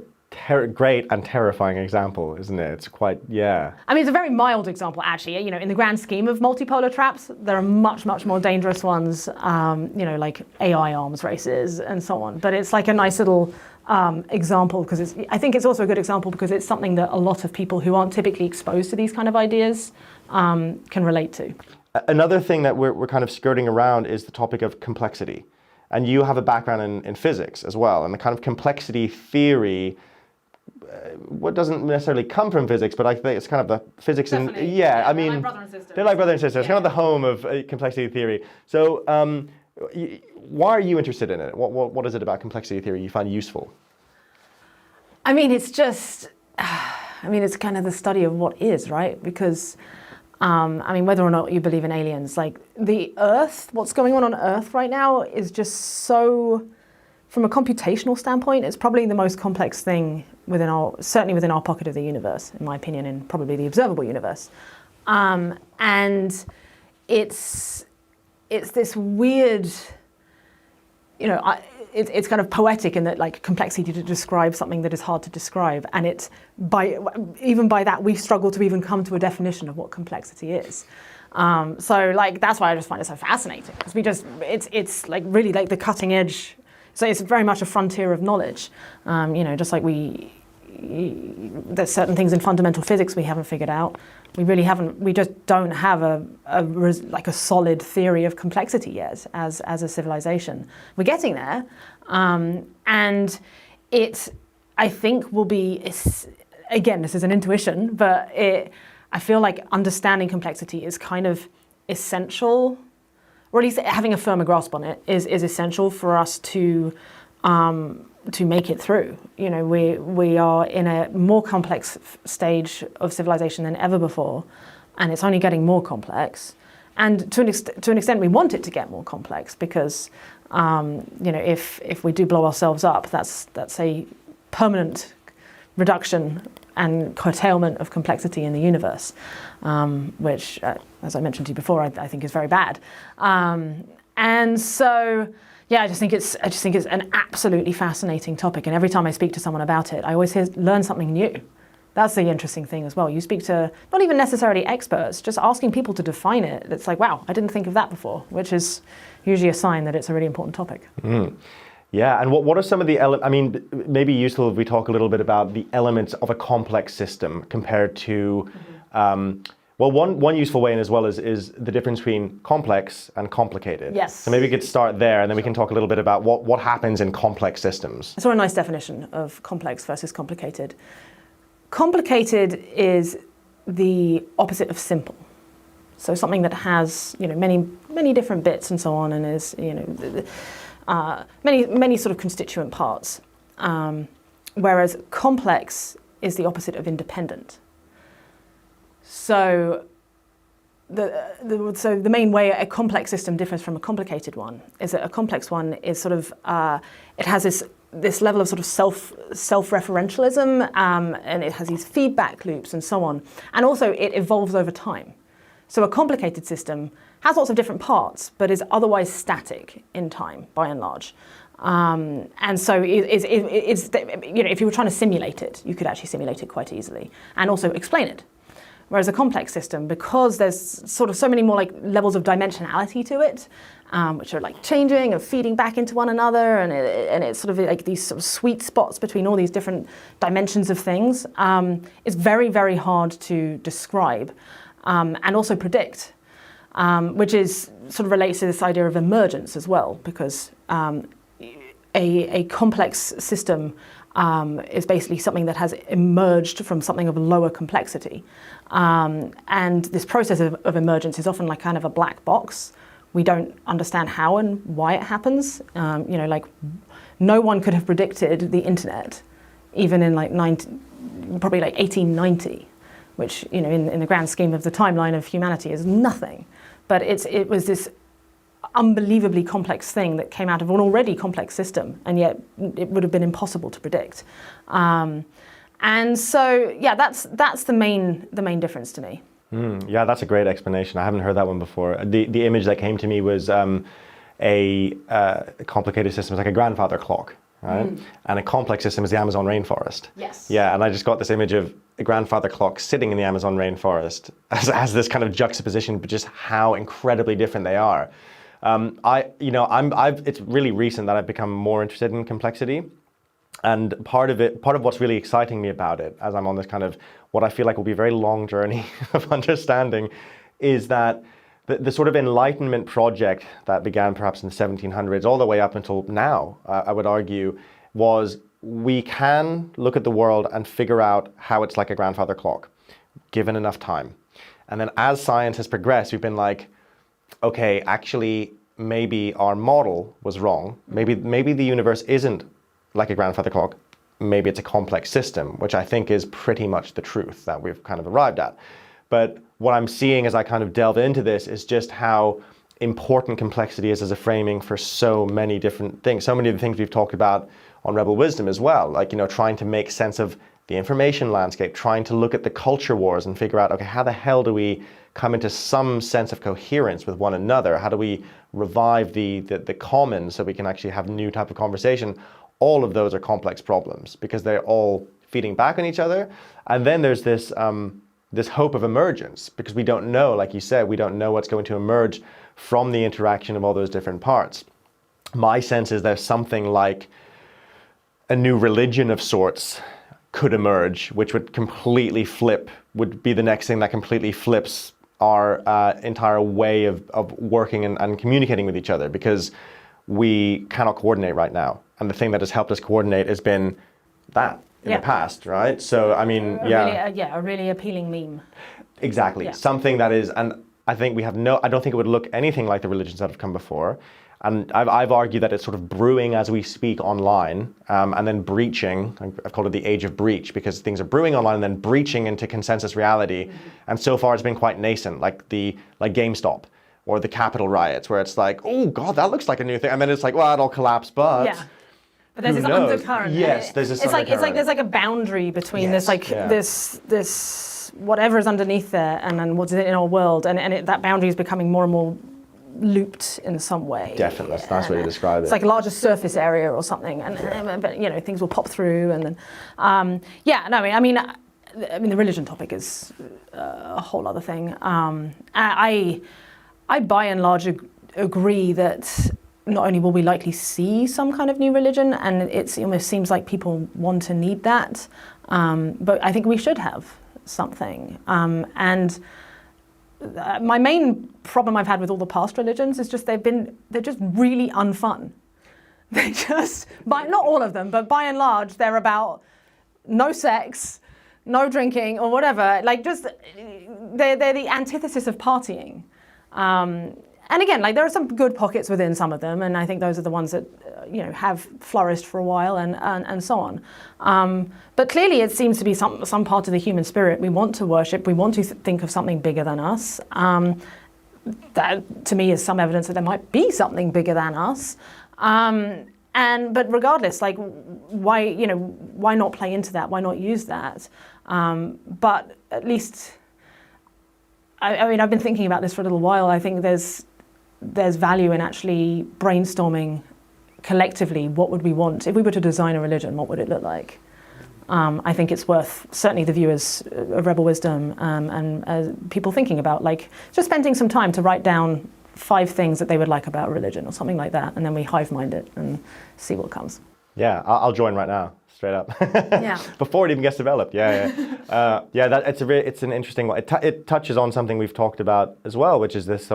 great and terrifying example, isn't it? It's quite, yeah. I mean, it's a very mild example, actually. You know, in the grand scheme of multipolar traps, there are much, much more dangerous ones, you know, like AI arms races and so on. But it's like a nice little example, because I think it's also a good example because it's something that a lot of people who aren't typically exposed to these kind of ideas can relate to. Another thing that we're kind of skirting around is the topic of complexity. And you have a background in physics as well, and the kind of complexity theory, what doesn't necessarily come from physics, but I think it's kind of the physics. Definitely. Yeah, I mean, like brother and sister. They're like brother and sister. It's kind of the home of complexity theory. So why are you interested in it? What is it about complexity theory you find useful? I mean, it's just, it's kind of the study of what is, right? Because, I mean, whether or not you believe in aliens, like the Earth, what's going on Earth right now is just so, from a computational standpoint, it's probably the most complex thing certainly within our pocket of the universe, in my opinion, and probably the observable universe. And it's this weird, you know, it's kind of poetic in that, like, complexity to describe something that is hard to describe, and even by that we struggle to even come to a definition of what complexity is. So like that's why I just find it so fascinating, because it's like really like the cutting edge. So it's very much a frontier of knowledge. You know, just like there's certain things in fundamental physics we haven't figured out. We just don't have a solid theory of complexity yet as a civilization. We're getting there. And it, I think, will be, again, this is an intuition, but I feel like understanding complexity is kind of essential, or at least having a firmer grasp on it is essential for us to to make it through. You know, we are in a more complex stage of civilization than ever before, and it's only getting more complex. And to an extent, we want it to get more complex because, you know, if we do blow ourselves up, that's a permanent reduction and curtailment of complexity in the universe, which, as I mentioned to you before, I think is very bad. And so, yeah, I just think it's an absolutely fascinating topic. And every time I speak to someone about it, I always learn something new. That's the interesting thing as well. You speak to not even necessarily experts, just asking people to define it. It's like, wow, I didn't think of that before, which is usually a sign that it's a really important topic. Mm. Yeah, and what are some of the elements, I mean, maybe useful if we talk a little bit about the elements of a complex system compared to, well, one useful way in as well is the difference between complex and complicated. Yes. So maybe we could start there, and then we can talk a little bit about what happens in complex systems. I saw a nice definition of complex versus complicated. Complicated is the opposite of simple. So something that has, you know, many different bits and so on, and is, you know, many sort of constituent parts. Whereas complex is the opposite of independent. So the main way a complex system differs from a complicated one is that a complex one is sort of it has this level of sort of self-referentialism, and it has these feedback loops and so on, and also it evolves over time. So a complicated system has lots of different parts, but is otherwise static in time by and large. And so it's you know, if you were trying to simulate it, you could actually simulate it quite easily and also explain it. Whereas a complex system, because there's sort of so many more like levels of dimensionality to it, which are like changing and feeding back into one another, and it's sort of like these sort of sweet spots between all these different dimensions of things, it's very, very hard to describe and also predict, which is sort of relates to this idea of emergence as well, because a complex system is basically something that has emerged from something of a lower complexity. And this process of emergence is often like kind of a black box. We don't understand how and why it happens. You know, like no one could have predicted the internet, even in like probably like 1890, which, you know, in the grand scheme of the timeline of humanity is nothing. But it was this unbelievably complex thing that came out of an already complex system, and yet it would have been impossible to predict. And so, yeah, that's the main difference to me. Yeah, that's a great explanation. I haven't heard that one before. The image that came to me was a complicated system is like a grandfather clock, right? And a complex system is the Amazon rainforest. Yes. Yeah, and I just got this image of a grandfather clock sitting in the Amazon rainforest as this kind of juxtaposition, but just how incredibly different they are. It's really recent that I've become more interested in complexity. And part of what's really exciting me about it, as I'm on this kind of what I feel like will be a very long journey of understanding, is that the sort of Enlightenment project that began perhaps in the 1700s all the way up until now, I would argue, was we can look at the world and figure out how it's like a grandfather clock, given enough time. And then as science has progressed, we've been like, okay, actually, maybe our model was wrong. Maybe the universe isn't like a grandfather clock. Maybe it's a complex system, which I think is pretty much the truth that we've kind of arrived at. But what I'm seeing as I kind of delve into this is just how important complexity is as a framing for so many different things. So many of the things we've talked about on Rebel Wisdom as well, like, you know, trying to make sense of the information landscape, trying to look at the culture wars and figure out, okay, how the hell do we come into some sense of coherence with one another? How do we revive the common so we can actually have a new type of conversation? All of those are complex problems because they're all feeding back on each other. And then there's this hope of emergence, because we don't know, like you said, we don't know what's going to emerge from the interaction of all those different parts. My sense is there's something like a new religion of sorts could emerge, which would be the next thing that completely flips our entire way of working and communicating with each other, because we cannot coordinate right now. And the thing that has helped us coordinate has been that in the past, right? So, I mean, a really appealing meme. Exactly. Yeah. Something that is, and I think I don't think it would look anything like the religions that have come before. And I've argued that it's sort of brewing as we speak online, and then breaching. I've called it the age of breach, because things are brewing online and then breaching into consensus reality. And so far it's been quite nascent, like GameStop or the Capitol riots, where it's like, oh God, that looks like a new thing. And then it's like, well, it'll collapse, but... Yeah. But there's who this knows? undercurrent. Yes, there's this undercurrent. It's like there's like a boundary between Yes, this whatever is underneath there and then what's in our world, and that boundary is becoming more and more looped in some way. Definitely, that's a nice way to describe it. It's like a larger surface area or something, and but you know, things will pop through, and then I mean the religion topic is a whole other thing. I by and large agree that not only will we likely see some kind of new religion, and it almost seems like people want and need that, but I think we should have something. And my main problem I've had with all the past religions is just they're just really unfun. They just, not all of them, but by and large, they're about no sex, no drinking or whatever. Like just, they're the antithesis of partying. And again, like there are some good pockets within some of them, and I think those are the ones that have flourished for a while, and so on. But clearly, it seems to be some part of the human spirit we want to worship. We want to think of something bigger than us. That to me is some evidence that there might be something bigger than us. But regardless, like why not play into that? Why not use that? But at least, I mean, I've been thinking about this for a little while. I think there's value in actually brainstorming collectively. What would we want if we were to design a religion? What would it look like? I think it's worth certainly the viewers of Rebel Wisdom and people thinking about, like, just spending some time to write down 5 things that they would like about religion or something like that, and then we hive mind it and see what comes. Yeah, I'll join right now, straight up. Yeah. Before it even gets developed. Yeah. It's an interesting one. It touches on something we've talked about as well, which is this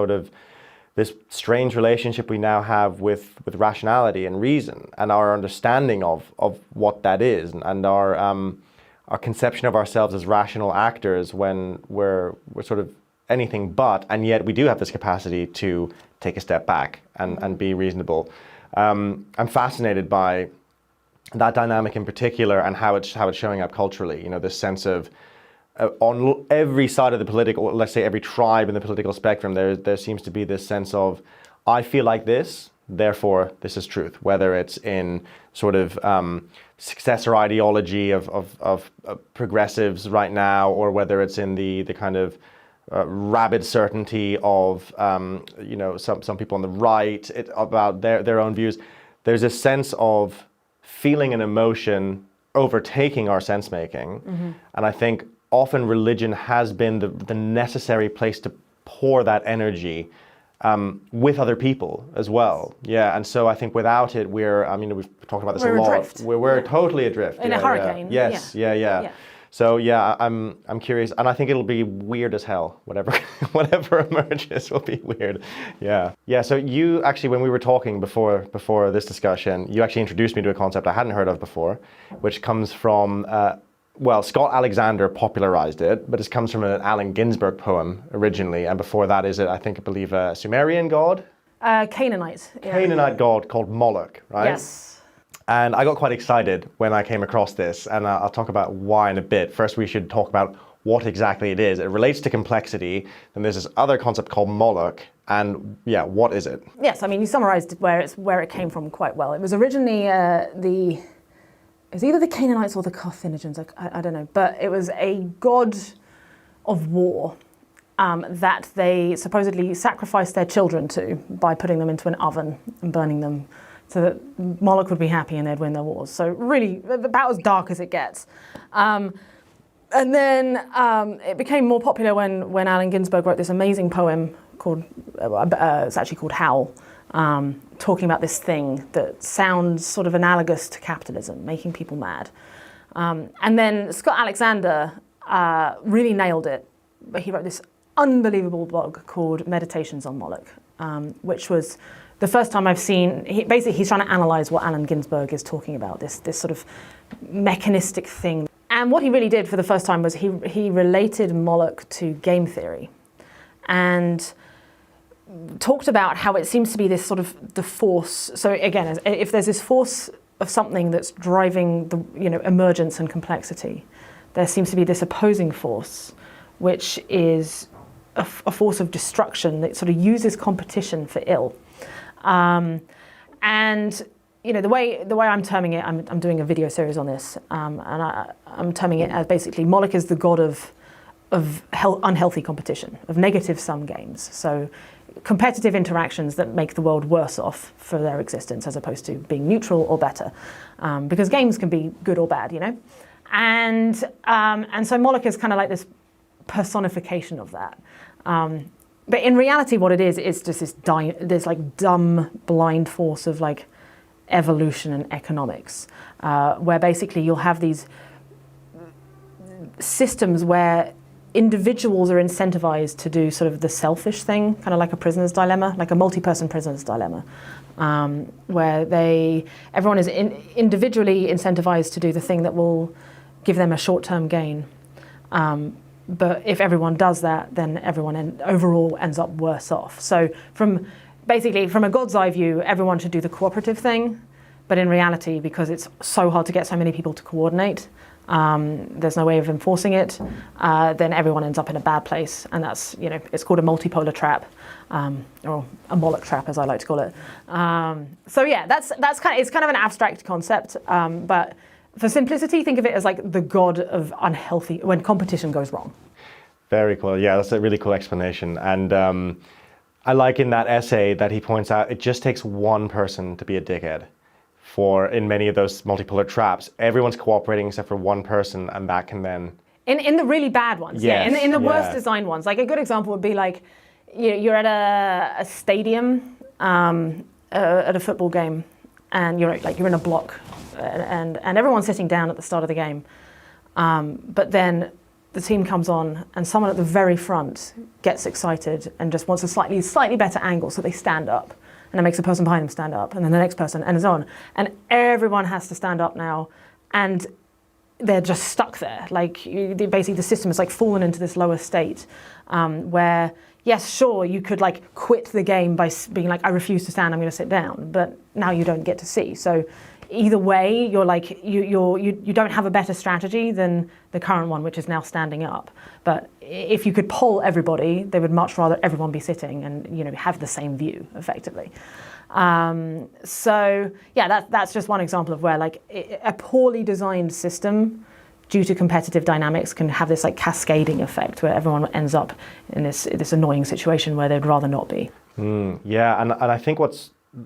strange relationship we now have with rationality and reason, and our understanding of what that is, and our conception of ourselves as rational actors when we're sort of anything but, and yet we do have this capacity to take a step back and be reasonable. I'm fascinated by that dynamic in particular, and how it's showing up culturally. This sense of on every side of the political, let's say every tribe in the political spectrum, there seems to be this sense of, I feel like this, therefore this is truth. Whether it's in sort of successor ideology of progressives right now, or whether it's in the kind of rabid certainty of some people on the right about their own views. There's a sense of feeling and emotion overtaking our sense making, and I think often religion has been the necessary place to pour that energy with other people as well. Yeah, and so I think without it, we've talked about this a lot. Adrift. We're totally adrift. In a hurricane. Yes. Yeah. So yeah, I'm curious, and I think it'll be weird as hell. Whatever emerges will be weird. Yeah. So you actually, when we were talking before this discussion, you actually introduced me to a concept I hadn't heard of before, which comes from Scott Alexander popularized it, but it comes from an Allen Ginsberg poem originally, and before that I believe a Sumerian god? Canaanite. Yeah. Canaanite god called Moloch, right? Yes. And I got quite excited when I came across this, and I'll talk about why in a bit. First, we should talk about what exactly it is. It relates to complexity, and there's this other concept called Moloch, and yeah, what is it? Yes, I mean, you summarized where it came from quite well. It was originally it was either the Canaanites or the Carthaginians, I don't know, but it was a god of war that they supposedly sacrificed their children to by putting them into an oven and burning them, so that Moloch would be happy and they'd win their wars. So really, about as dark as it gets. And then it became more popular when Allen Ginsberg wrote this amazing poem called, it's actually called Howl, talking about this thing that sounds sort of analogous to capitalism, making people mad. And then Scott Alexander really nailed it. He wrote this unbelievable blog called Meditations on Moloch, which was the first time I've seen, he's trying to analyze what Allen Ginsberg is talking about, this sort of mechanistic thing. And what he really did for the first time was he related Moloch to game theory. And talked about how it seems to be this sort of the force. So again, if there's this force of something that's driving the emergence and complexity, there seems to be this opposing force, which is a force of destruction that sort of uses competition for ill. And the way I'm terming it, I'm doing a video series on this, and I'm terming it as basically Moloch is the god of unhealthy competition, of negative sum games. So competitive interactions that make the world worse off for their existence as opposed to being neutral or better, because games can be good or bad, and so Moloch is kind of like this personification of that. But in reality, what it is just this like dumb, blind force of like evolution and economics, where basically you'll have these systems where individuals are incentivized to do sort of the selfish thing, kind of like a prisoner's dilemma, like a multi-person prisoner's dilemma, where everyone is individually incentivized to do the thing that will give them a short-term gain. But if everyone does that, then everyone overall ends up worse off. So from a god's eye view, everyone should do the cooperative thing. But in reality, because it's so hard to get so many people to coordinate, there's no way of enforcing it, then everyone ends up in a bad place. And that's, it's called a multipolar trap, or a Moloch trap, as I like to call it. So yeah, it's kind of an abstract concept, but for simplicity, think of it as like the god of unhealthy, when competition goes wrong. Very cool. Yeah, that's a really cool explanation. And I like in that essay that he points out, it just takes one person to be a dickhead. In many of those multipolar traps, everyone's cooperating except for one person, and that can then... In the really bad ones, yes, in the worst designed ones. Like a good example would be like, you're at a stadium, at a football game, and you're in a block, and everyone's sitting down at the start of the game, but then the team comes on and someone at the very front gets excited and just wants a slightly better angle, so they stand up, and it makes the person behind them stand up, and then the next person, and so on, and everyone has to stand up now, and they're just stuck there. Like basically the system is like fallen into this lower state, where yes, sure, you could like quit the game by being like, I refuse to stand, I'm going to sit down, but now you don't get to see. So either way, you're like you don't have a better strategy than the current one, which is now standing up. But if you could poll everybody, they would much rather everyone be sitting and have the same view effectively. So yeah, that's just one example of where like a poorly designed system, due to competitive dynamics, can have this like cascading effect where everyone ends up in this annoying situation where they'd rather not be. Yeah, and I think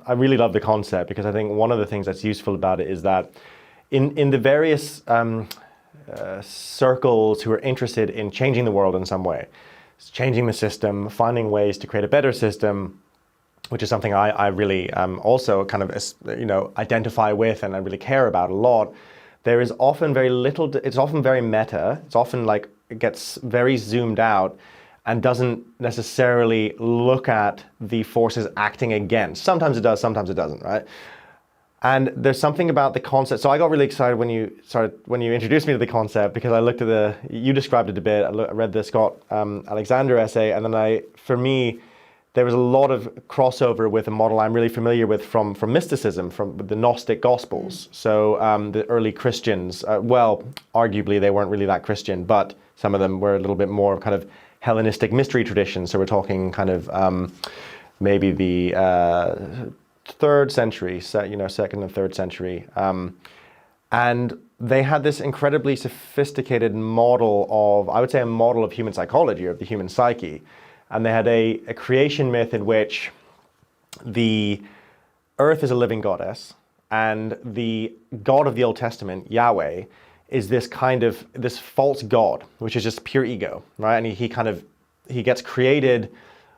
I really love the concept, because I think one of the things that's useful about it is that in the various circles who are interested in changing the world in some way, changing the system, finding ways to create a better system, which is something I really also kind of identify with and I really care about a lot. There is often very little, it's often very meta, it's often like it gets very zoomed out and doesn't necessarily look at the forces acting against. Sometimes it does, sometimes it doesn't, right? And there's something about the concept. So I got really excited when you introduced me to the concept, because I looked at you described it a bit, I read the Scott Alexander essay, and then for me, there was a lot of crossover with a model I'm really familiar with from mysticism, from the Gnostic Gospels. So the early Christians, arguably they weren't really that Christian, but some of them were a little bit more kind of Hellenistic mystery tradition. So we're talking kind of maybe the 3rd century, second and 3rd century. And they had this incredibly sophisticated model of, I would say a model of human psychology, of the human psyche. And they had a creation myth in which the earth is a living goddess, and the God of the Old Testament, Yahweh, is this false god, which is just pure ego, right? And he gets created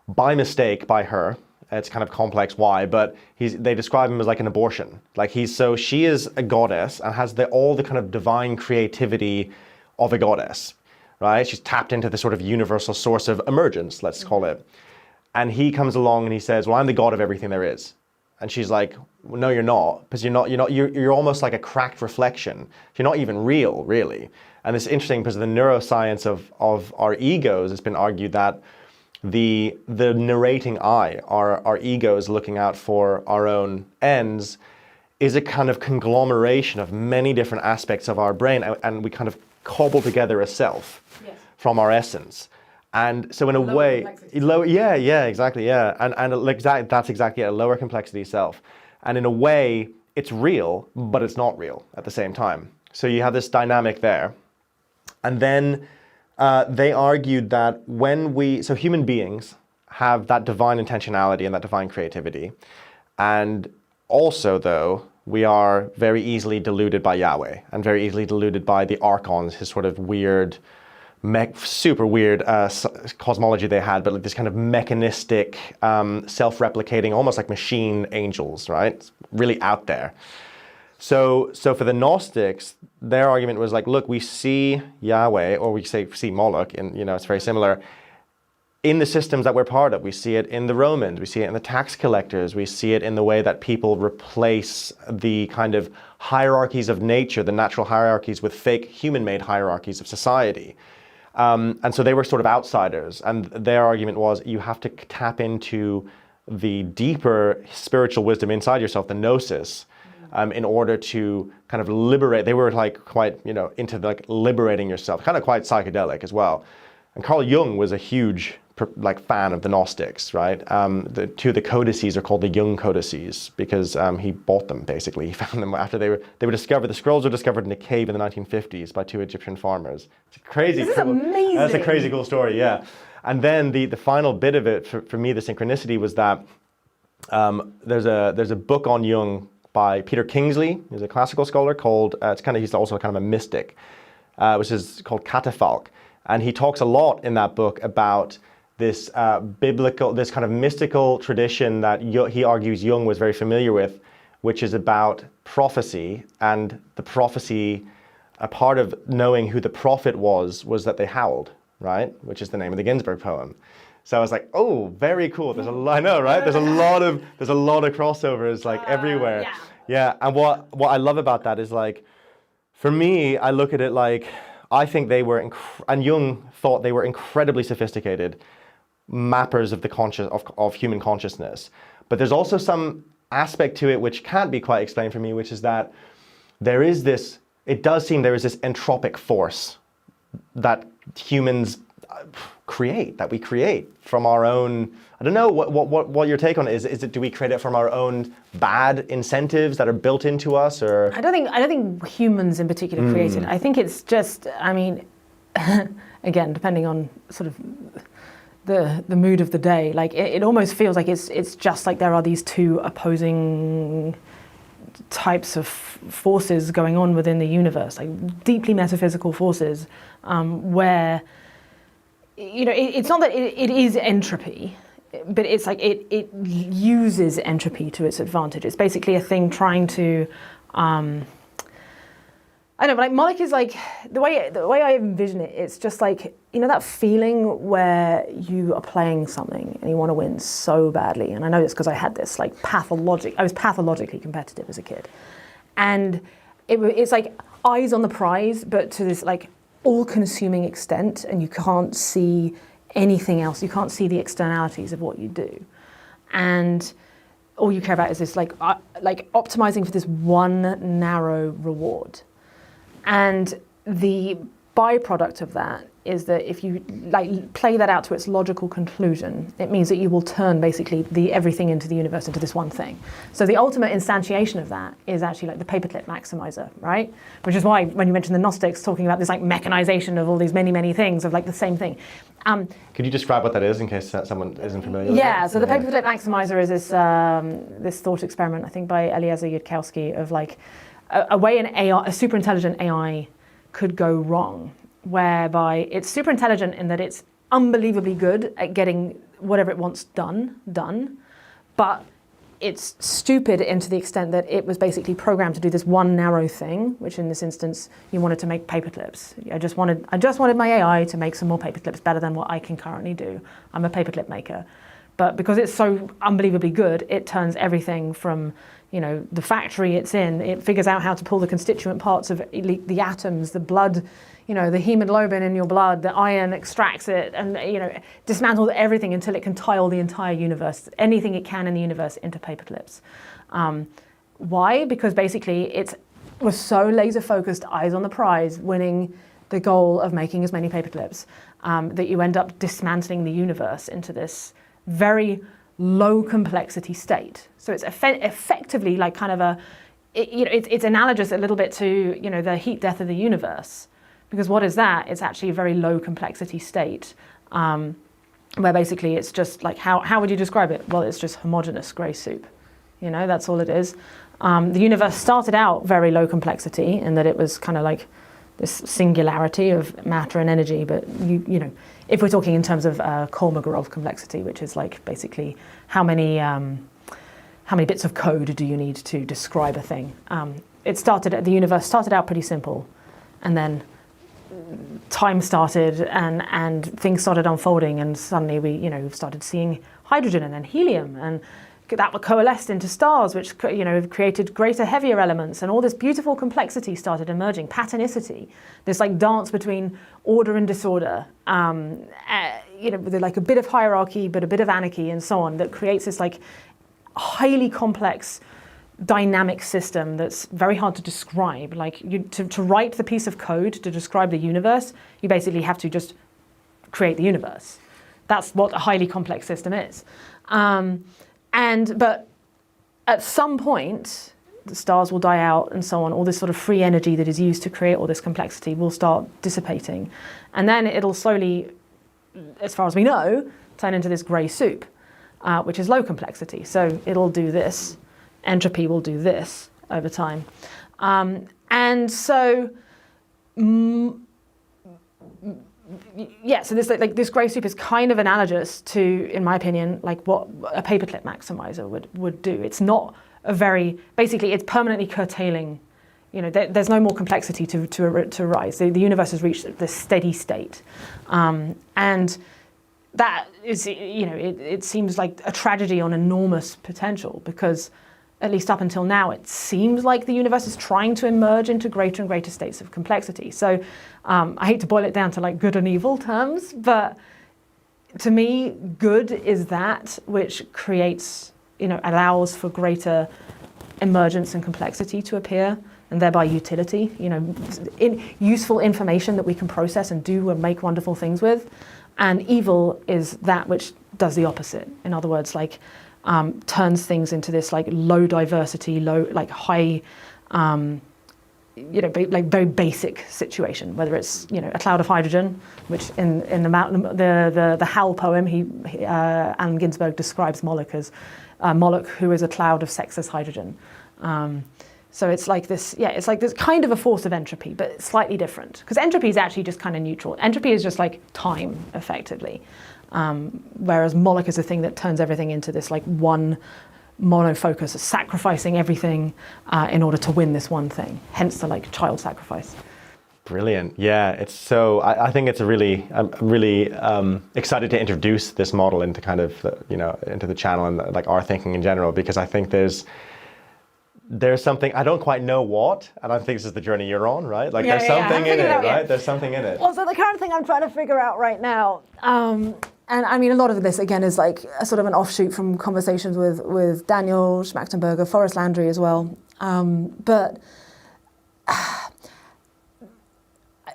by mistake by her. It's kind of complex why, but they describe him as like an abortion. Like she is a goddess and has all the kind of divine creativity of a goddess. Right? She's tapped into the sort of universal source of emergence, let's call it. And he comes along and he says, well, I'm the god of everything there is. And she's like, well, no, you're not, because you're almost like a cracked reflection. You're not even real, really. And it's interesting because of the neuroscience of our egos, it's been argued that the narrating I, our egos looking out for our own ends, is a kind of conglomeration of many different aspects of our brain, and we kind of cobble together a self from our essence. And so in a way, exactly, that's exactly it, a lower complexity self. And in a way, it's real, but it's not real at the same time. So you have this dynamic there. And then they argued that so human beings have that divine intentionality and that divine creativity. And also, though, we are very easily deluded by Yahweh and very easily deluded by the archons, his sort of weird, super weird cosmology they had, but like this kind of mechanistic, self-replicating, almost like machine angels, right? It's really out there. So for the Gnostics, their argument was like, look, we see Yahweh, or we see Moloch, and it's very similar, in the systems that we're part of. We see it in the Romans, we see it in the tax collectors, we see it in the way that people replace the kind of hierarchies of nature, the natural hierarchies, with fake human-made hierarchies of society. And so they were sort of outsiders, and their argument was you have to tap into the deeper spiritual wisdom inside yourself, the gnosis, in order to kind of liberate. They were like quite, into like liberating yourself, kind of quite psychedelic as well. And Carl Jung was a huge fan of the Gnostics, right? Two of the codices are called the Jung codices because he bought them, basically. He found them after they were discovered. The scrolls were discovered in a cave in the 1950s by two Egyptian farmers. It's crazy. This is amazing. That's a crazy cool story, yeah. And then the final bit of it, for me, the synchronicity was that there's a book on Jung by Peter Kingsley, who's a classical scholar, called, he's also kind of a mystic, which is called Catafalque. And he talks a lot in that book about this this kind of mystical tradition that he argues Jung was very familiar with, which is about prophecy. And the prophecy, a part of knowing who the prophet was that they howled, right? Which is the name of the Ginsberg poem. So I was like, oh, very cool. I know, right? There's a lot of crossovers everywhere. Yeah. And what I love about that is for me, I look at it like, I think they were, and Jung thought they were incredibly sophisticated mappers of of human consciousness. But there's also some aspect to it which can't be quite explained for me, which is that it does seem there is this entropic force that humans that we create from our own. I don't know what your take on it is. Is it, do we create it from our own bad incentives that are built into us, or? I don't think humans in particular create it. I think it's just, again, depending on sort of the mood of the day, it almost feels like it's just like there are these two opposing types of forces going on within the universe, like deeply metaphysical forces, where it's not that it is entropy, but it's like it uses entropy to its advantage. It's basically a thing trying to, I don't know, but Moloch is the way I envision it. It's just that feeling where you are playing something and you want to win so badly. And I know this because I had this I was pathologically competitive as a kid, and it's like eyes on the prize, but to this all-consuming extent, and you can't see anything else. You can't see the externalities of what you do, and all you care about is this optimizing for this one narrow reward. And the byproduct of that is that if you play that out to its logical conclusion, it means that you will turn basically everything into the universe into this one thing. So the ultimate instantiation of that is actually the paperclip maximizer, right? Which is why when you mentioned the Gnostics talking about this mechanization of all these many things of the same thing. Could you describe what that is in case someone isn't familiar with it? Yeah, so the paperclip maximizer is this thought experiment, I think by Eliezer Yudkowsky, of a way a super intelligent AI could go wrong, whereby it's super intelligent in that it's unbelievably good at getting whatever it wants done, but it's stupid into the extent that it was basically programmed to do this one narrow thing, which in this instance, you wanted to make paperclips. I just wanted my AI to make some more paperclips better than what I can currently do. I'm a paperclip maker. But because it's so unbelievably good, it turns everything from, the factory it's in, it figures out how to pull the constituent parts of the atoms, the blood, the hemoglobin in your blood, the iron, extracts it, and, dismantles everything until it can tile the entire universe, anything it can in the universe, into paperclips. Why? Because basically it was so laser focused, eyes on the prize, winning the goal of making as many paperclips, that you end up dismantling the universe into this very low complexity state. So it's effectively like kind of it's analogous a little bit to, the heat death of the universe. Because what is that? It's actually a very low complexity state, where basically it's just like, how would you describe it? Well, it's just homogeneous grey soup. That's all it is. The universe started out very low complexity in that it was kind of like this singularity of matter and energy, but if we're talking in terms of Kolmogorov complexity, which is like basically how many bits of code do you need to describe a thing? The universe started out pretty simple, and then time started and things started unfolding, and suddenly we started seeing hydrogen and then helium, and that were coalesced into stars, which created greater, heavier elements, and all this beautiful complexity started emerging. Patternicity, this like dance between order and disorder, with like a bit of hierarchy but a bit of anarchy and so on, that creates this like highly complex dynamic system that's very hard to describe. Like to write the piece of code to describe the universe, you basically have to just create the universe. That's what a highly complex system is. But at some point, the stars will die out and so on. All this sort of free energy that is used to create all this complexity will start dissipating. And then it'll slowly, as far as we know, turn into this grey soup, which is low complexity. So it'll do this. Entropy will do this over time. So this grey soup is kind of analogous to, in my opinion, like what a paperclip maximizer would do. It's not basically it's permanently curtailing, there's no more complexity to rise. The universe has reached this steady state. And that is, it seems like a tragedy on enormous potential, because at least up until now, it seems like the universe is trying to emerge into greater and greater states of complexity. So I hate to boil it down to like good and evil terms, but to me, good is that which creates, allows for greater emergence and complexity to appear, and thereby utility, useful information that we can process and do and make wonderful things with. And evil is that which does the opposite. In other words, like, turns things into this like low diversity, high, very basic situation. Whether it's a cloud of hydrogen, which in the Howl poem, Allen Ginsberg describes Moloch as Moloch, who is a cloud of sexless hydrogen. So it's like this, it's like this kind of a force of entropy, but slightly different, because entropy is actually just kind of neutral. Entropy is just like time, effectively. Whereas Moloch is a thing that turns everything into this like one monofocus, sacrificing everything in order to win this one thing. Hence the like child sacrifice. Brilliant. Yeah, it's so. I think it's I'm really excited to introduce this model into kind of into the channel and like our thinking in general, because I think there's something, I don't quite know what, and I think this is the journey you're on, right? Like there's something in it, right? There's something in it. Well, so the current thing I'm trying to figure out right now, and I mean, a lot of this, again, is like a sort of an offshoot from conversations with Daniel Schmachtenberger, Forrest Landry as well. But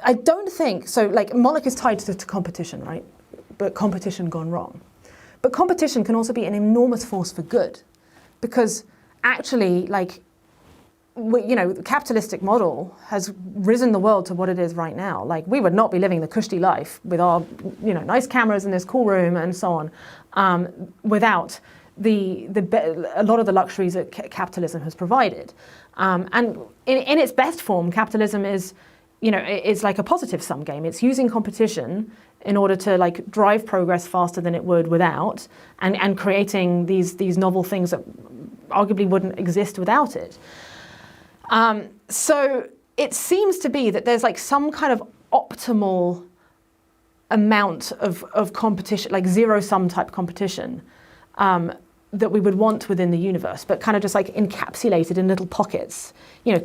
I don't think, so like Moloch is tied to competition, right? But competition gone wrong. But competition can also be an enormous force for good, because actually, like, the capitalistic model has risen the world to what it is right now. Like, we would not be living the cushy life with our, nice cameras in this cool room and so on, without a lot of the luxuries that capitalism has provided. And in its best form, capitalism is, it's like a positive sum game. It's using competition in order to like drive progress faster than it would without, and creating these novel things that arguably wouldn't exist without it. So it seems to be that there's like some kind of optimal amount of competition, like zero-sum type competition, that we would want within the universe, but kind of just like encapsulated in little pockets,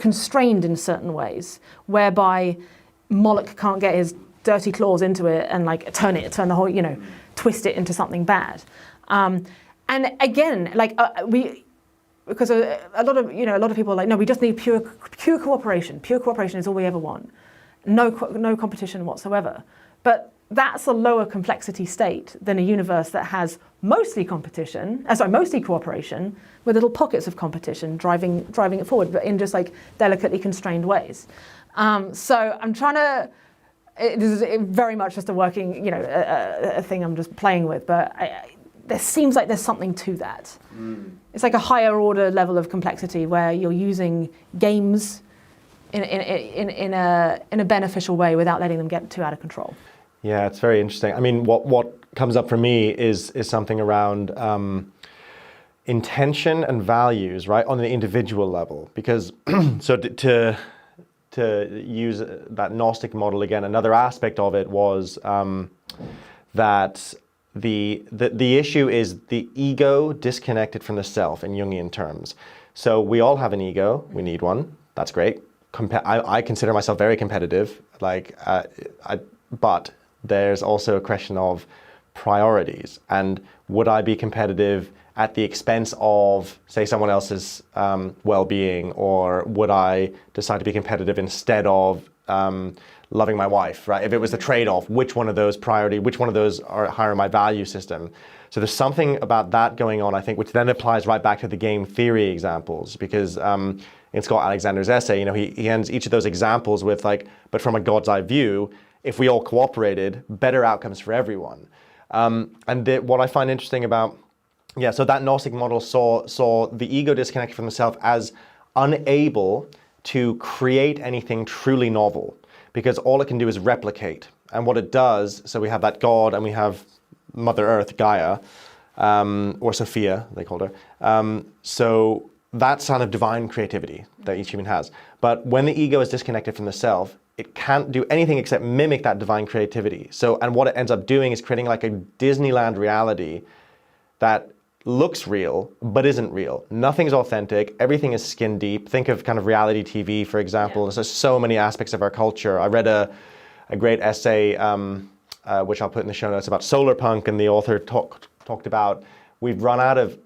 constrained in certain ways, whereby Moloch can't get his dirty claws into it and like turn the whole, twist it into something bad. And again, because a lot of people are like, no, we just need pure cooperation. Pure cooperation is all we ever want. No competition whatsoever. But that's a lower complexity state than a universe that has mostly cooperation with little pockets of competition driving it forward, but in just like delicately constrained ways. So I'm trying to. This is very much just a working, a thing I'm just playing with, but there seems like there's something to that. It's like a higher order level of complexity where you're using games in a beneficial way without letting them get too out of control. Yeah, it's very interesting. I mean, what comes up for me is something around intention and values, right, on the individual level. Because so to use that Gnostic model again, another aspect of it was that the issue is the ego disconnected from the self in Jungian terms. So we all have an ego. We need one. That's great. I consider myself very competitive. But there's also a question of priorities. And would I be competitive at the expense of, say, someone else's well-being, or would I decide to be competitive instead of loving my wife, right? If it was the trade-off, which one of those are higher in my value system? So there's something about that going on, I think, which then applies right back to the game theory examples, because in Scott Alexander's essay, he ends each of those examples with but from a God's eye view, if we all cooperated, better outcomes for everyone. What I find interesting about, so that Gnostic model saw the ego disconnected from the self as unable to create anything truly novel, because all it can do is replicate. And what it does, so we have that God and we have Mother Earth, Gaia, or Sophia, they called her. So that's kind of divine creativity that each human has. But when the ego is disconnected from the self, it can't do anything except mimic that divine creativity. And what it ends up doing is creating like a Disneyland reality that looks real, but isn't real. Nothing's authentic. Everything is skin deep. Think of kind of reality TV, for example. Yeah. There's so many aspects of our culture. I read a great essay, which I'll put in the show notes, about solar punk, and the author talked about we've run out of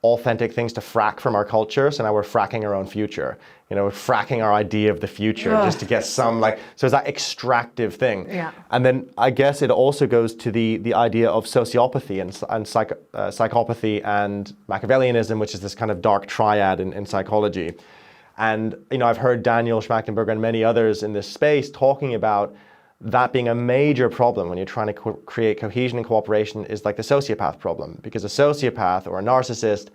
authentic things to frack from our culture, so now we're fracking our own future. We're fracking our idea of the future just to get some so it's that extractive thing. Yeah. And then I guess it also goes to the idea of sociopathy and psychopathy and Machiavellianism, which is this kind of dark triad in psychology. And I've heard Daniel Schmachtenberger and many others in this space talking about that being a major problem when you're trying to create cohesion and cooperation, is like the sociopath problem, because a sociopath or a narcissist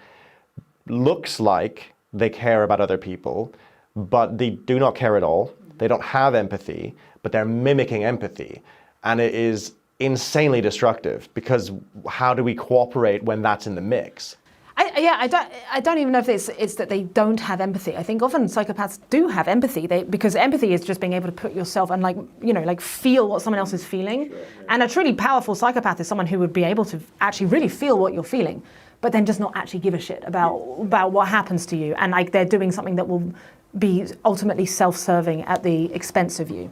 looks like they care about other people, but they do not care at all. They don't have empathy, but they're mimicking empathy. And it is insanely destructive, because how do we cooperate when that's in the mix? I don't even know if it's that they don't have empathy. I think often psychopaths do have empathy, because empathy is just being able to put yourself and feel what someone else is feeling. Sure, yeah. And a truly powerful psychopath is someone who would be able to actually really feel what you're feeling, but then just not actually give a shit about what happens to you. And they're doing something that will be ultimately self-serving at the expense of you.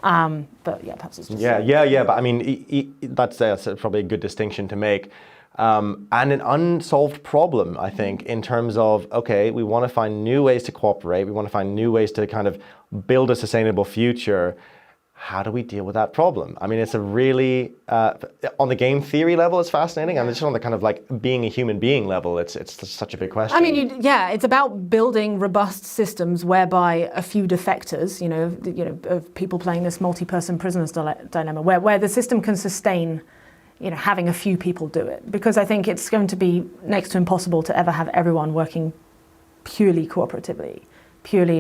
But yeah, perhaps it's just... Yeah. But I mean, that's probably a good distinction to make. And an unsolved problem, I think, in terms of, okay, we want to find new ways to cooperate. We want to find new ways to kind of build a sustainable future. How do we deal with that problem? I mean, it's a really, on the game theory level, it's fascinating. I mean, just on the kind of being a human being level, it's such a big question. I mean, it's about building robust systems whereby a few defectors, of people playing this multi-person prisoner's dilemma, where the system can sustain having a few people do it, because I think it's going to be next to impossible to ever have everyone working purely cooperatively, purely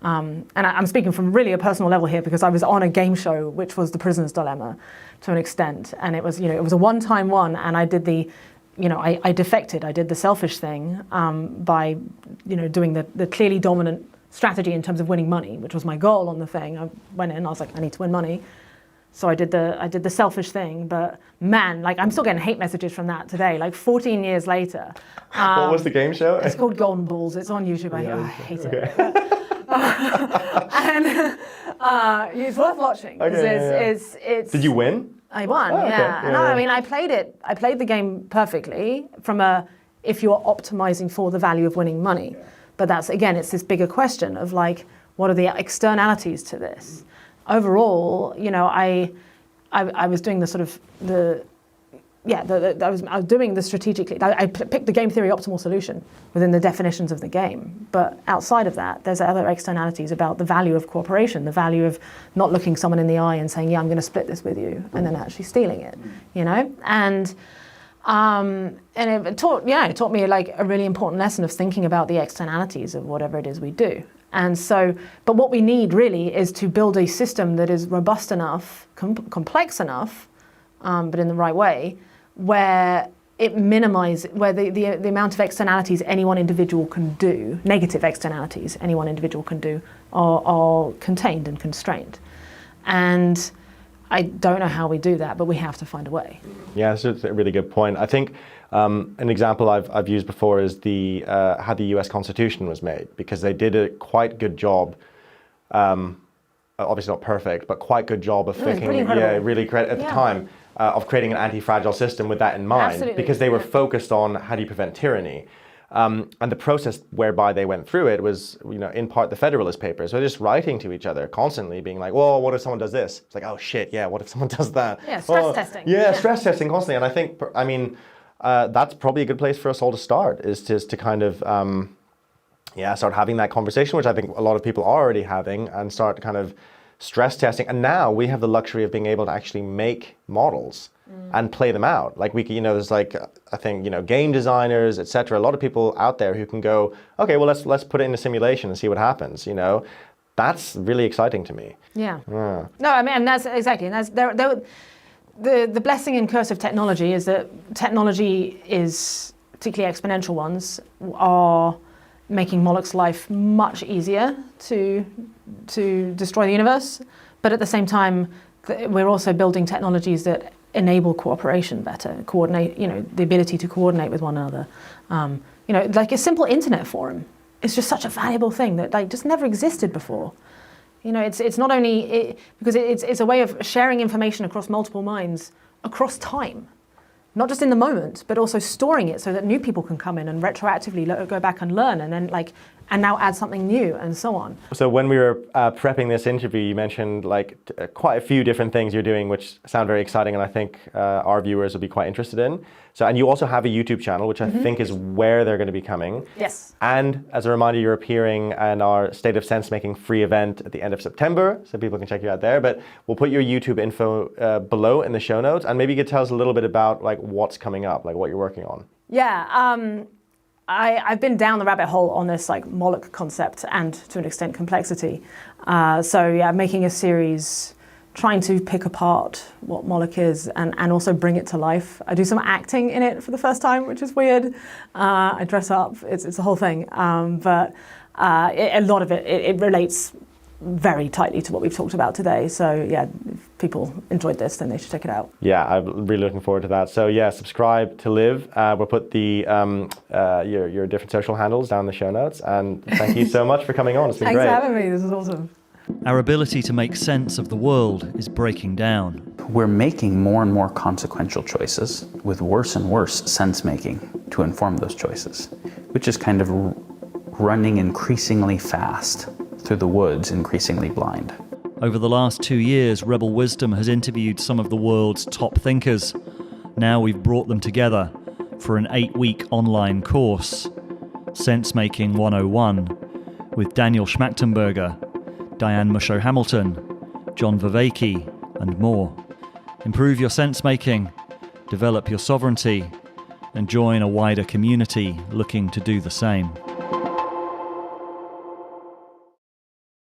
and I'm speaking from really a personal level here, because I was on a game show which was the Prisoner's Dilemma to an extent, and it was a one-time one, and I did I defected. I did the selfish thing by doing the clearly dominant strategy in terms of winning money, which was my goal on the thing. I went in, I was like, I need to win money. So I did the selfish thing, but man, like I'm still getting hate messages from that today, like 14 years later. What was the game show? It's called Golden Balls. It's on YouTube. I hate it. And it's worth watching. It's Did you win? I won, okay. yeah. No, I mean, I played the game perfectly from if you're optimizing for the value of winning money. But that's, again, it's this bigger question of like, what are the externalities to this? Overall, you know, I was doing the sort of I was doing the strategically. I picked the game theory optimal solution within the definitions of the game. But outside of that, there's other externalities about the value of cooperation, the value of not looking someone in the eye and saying, yeah, I'm going to split this with you, and then actually stealing it, you know? And it taught me like a really important lesson of thinking about the externalities of whatever it is we do. And so, but what we need really is to build a system that is robust enough, complex enough, but in the right way, where it minimizes, where the amount of externalities any one individual can do, negative externalities any one individual can do, are contained and constrained. And I don't know how we do that, but we have to find a way. Yeah, that's a really good point. I think an example I've used before is how the US Constitution was made, because they did a quite good job, obviously not perfect, but quite good job of thinking, really at the time, of creating an anti-fragile system with that in mind. Absolutely. Because they were focused on how do you prevent tyranny. And the process whereby they went through it was, you know, in part the Federalist Papers. So they're just writing to each other constantly, being like, well, what if someone does this? It's like, oh shit, yeah, what if someone does that? Yeah, stress testing. Yeah, stress testing constantly. And I think, that's probably a good place for us all to start, is just to kind of, start having that conversation, which I think a lot of people are already having, and start kind of stress testing. And now we have the luxury of being able to actually make models and play them out. Like there's like, I think, game designers, etc. A lot of people out there who can go, okay, well, let's put it in a simulation and see what happens. That's really exciting to me. Yeah. No, I mean, and that's exactly, and that's the blessing and curse of technology is that technology is, particularly exponential ones, are making Moloch's life much easier to destroy the universe. But at the same time, we're also building technologies that enable cooperation better, coordinate, the ability to coordinate with one another. Like a simple internet forum is just such a valuable thing that like just never existed before. It's not only because it's a way of sharing information across multiple minds across time, not just in the moment, but also storing it so that new people can come in and retroactively go back and learn, and then and now add something new, and so on. So when we were prepping this interview, you mentioned quite a few different things you're doing, which sound very exciting, and I think our viewers will be quite interested in. So, and you also have a YouTube channel, which I think is where they're going to be coming. Yes. And as a reminder, you're appearing in our State of Sense Making free event at the end of September, so people can check you out there. But we'll put your YouTube info below in the show notes, and maybe you could tell us a little bit about what's coming up, what you're working on. Yeah. I've been down the rabbit hole on this Moloch concept and to an extent complexity. Making a series trying to pick apart what Moloch is and also bring it to life. I do some acting in it for the first time, which is weird. I dress up, it's a whole thing. But a lot of it relates very tightly to what we've talked about today. So yeah, if people enjoyed this, then they should check it out. Yeah, I'm really looking forward to that. So yeah, subscribe to Live. We'll put the your different social handles down in the show notes. And thank you so much for coming on. It's been great. Thanks for having me. This is awesome. Our ability to make sense of the world is breaking down. We're making more and more consequential choices with worse and worse sense-making to inform those choices, which is kind of running increasingly fast through the woods, increasingly blind. Over the last 2 years, Rebel Wisdom has interviewed some of the world's top thinkers. Now we've brought them together for an 8-week online course, Sense-Making 101, with Daniel Schmachtenberger, Diane Musho-Hamilton, John Vervaeke, and more. Improve your sense-making, develop your sovereignty, and join a wider community looking to do the same.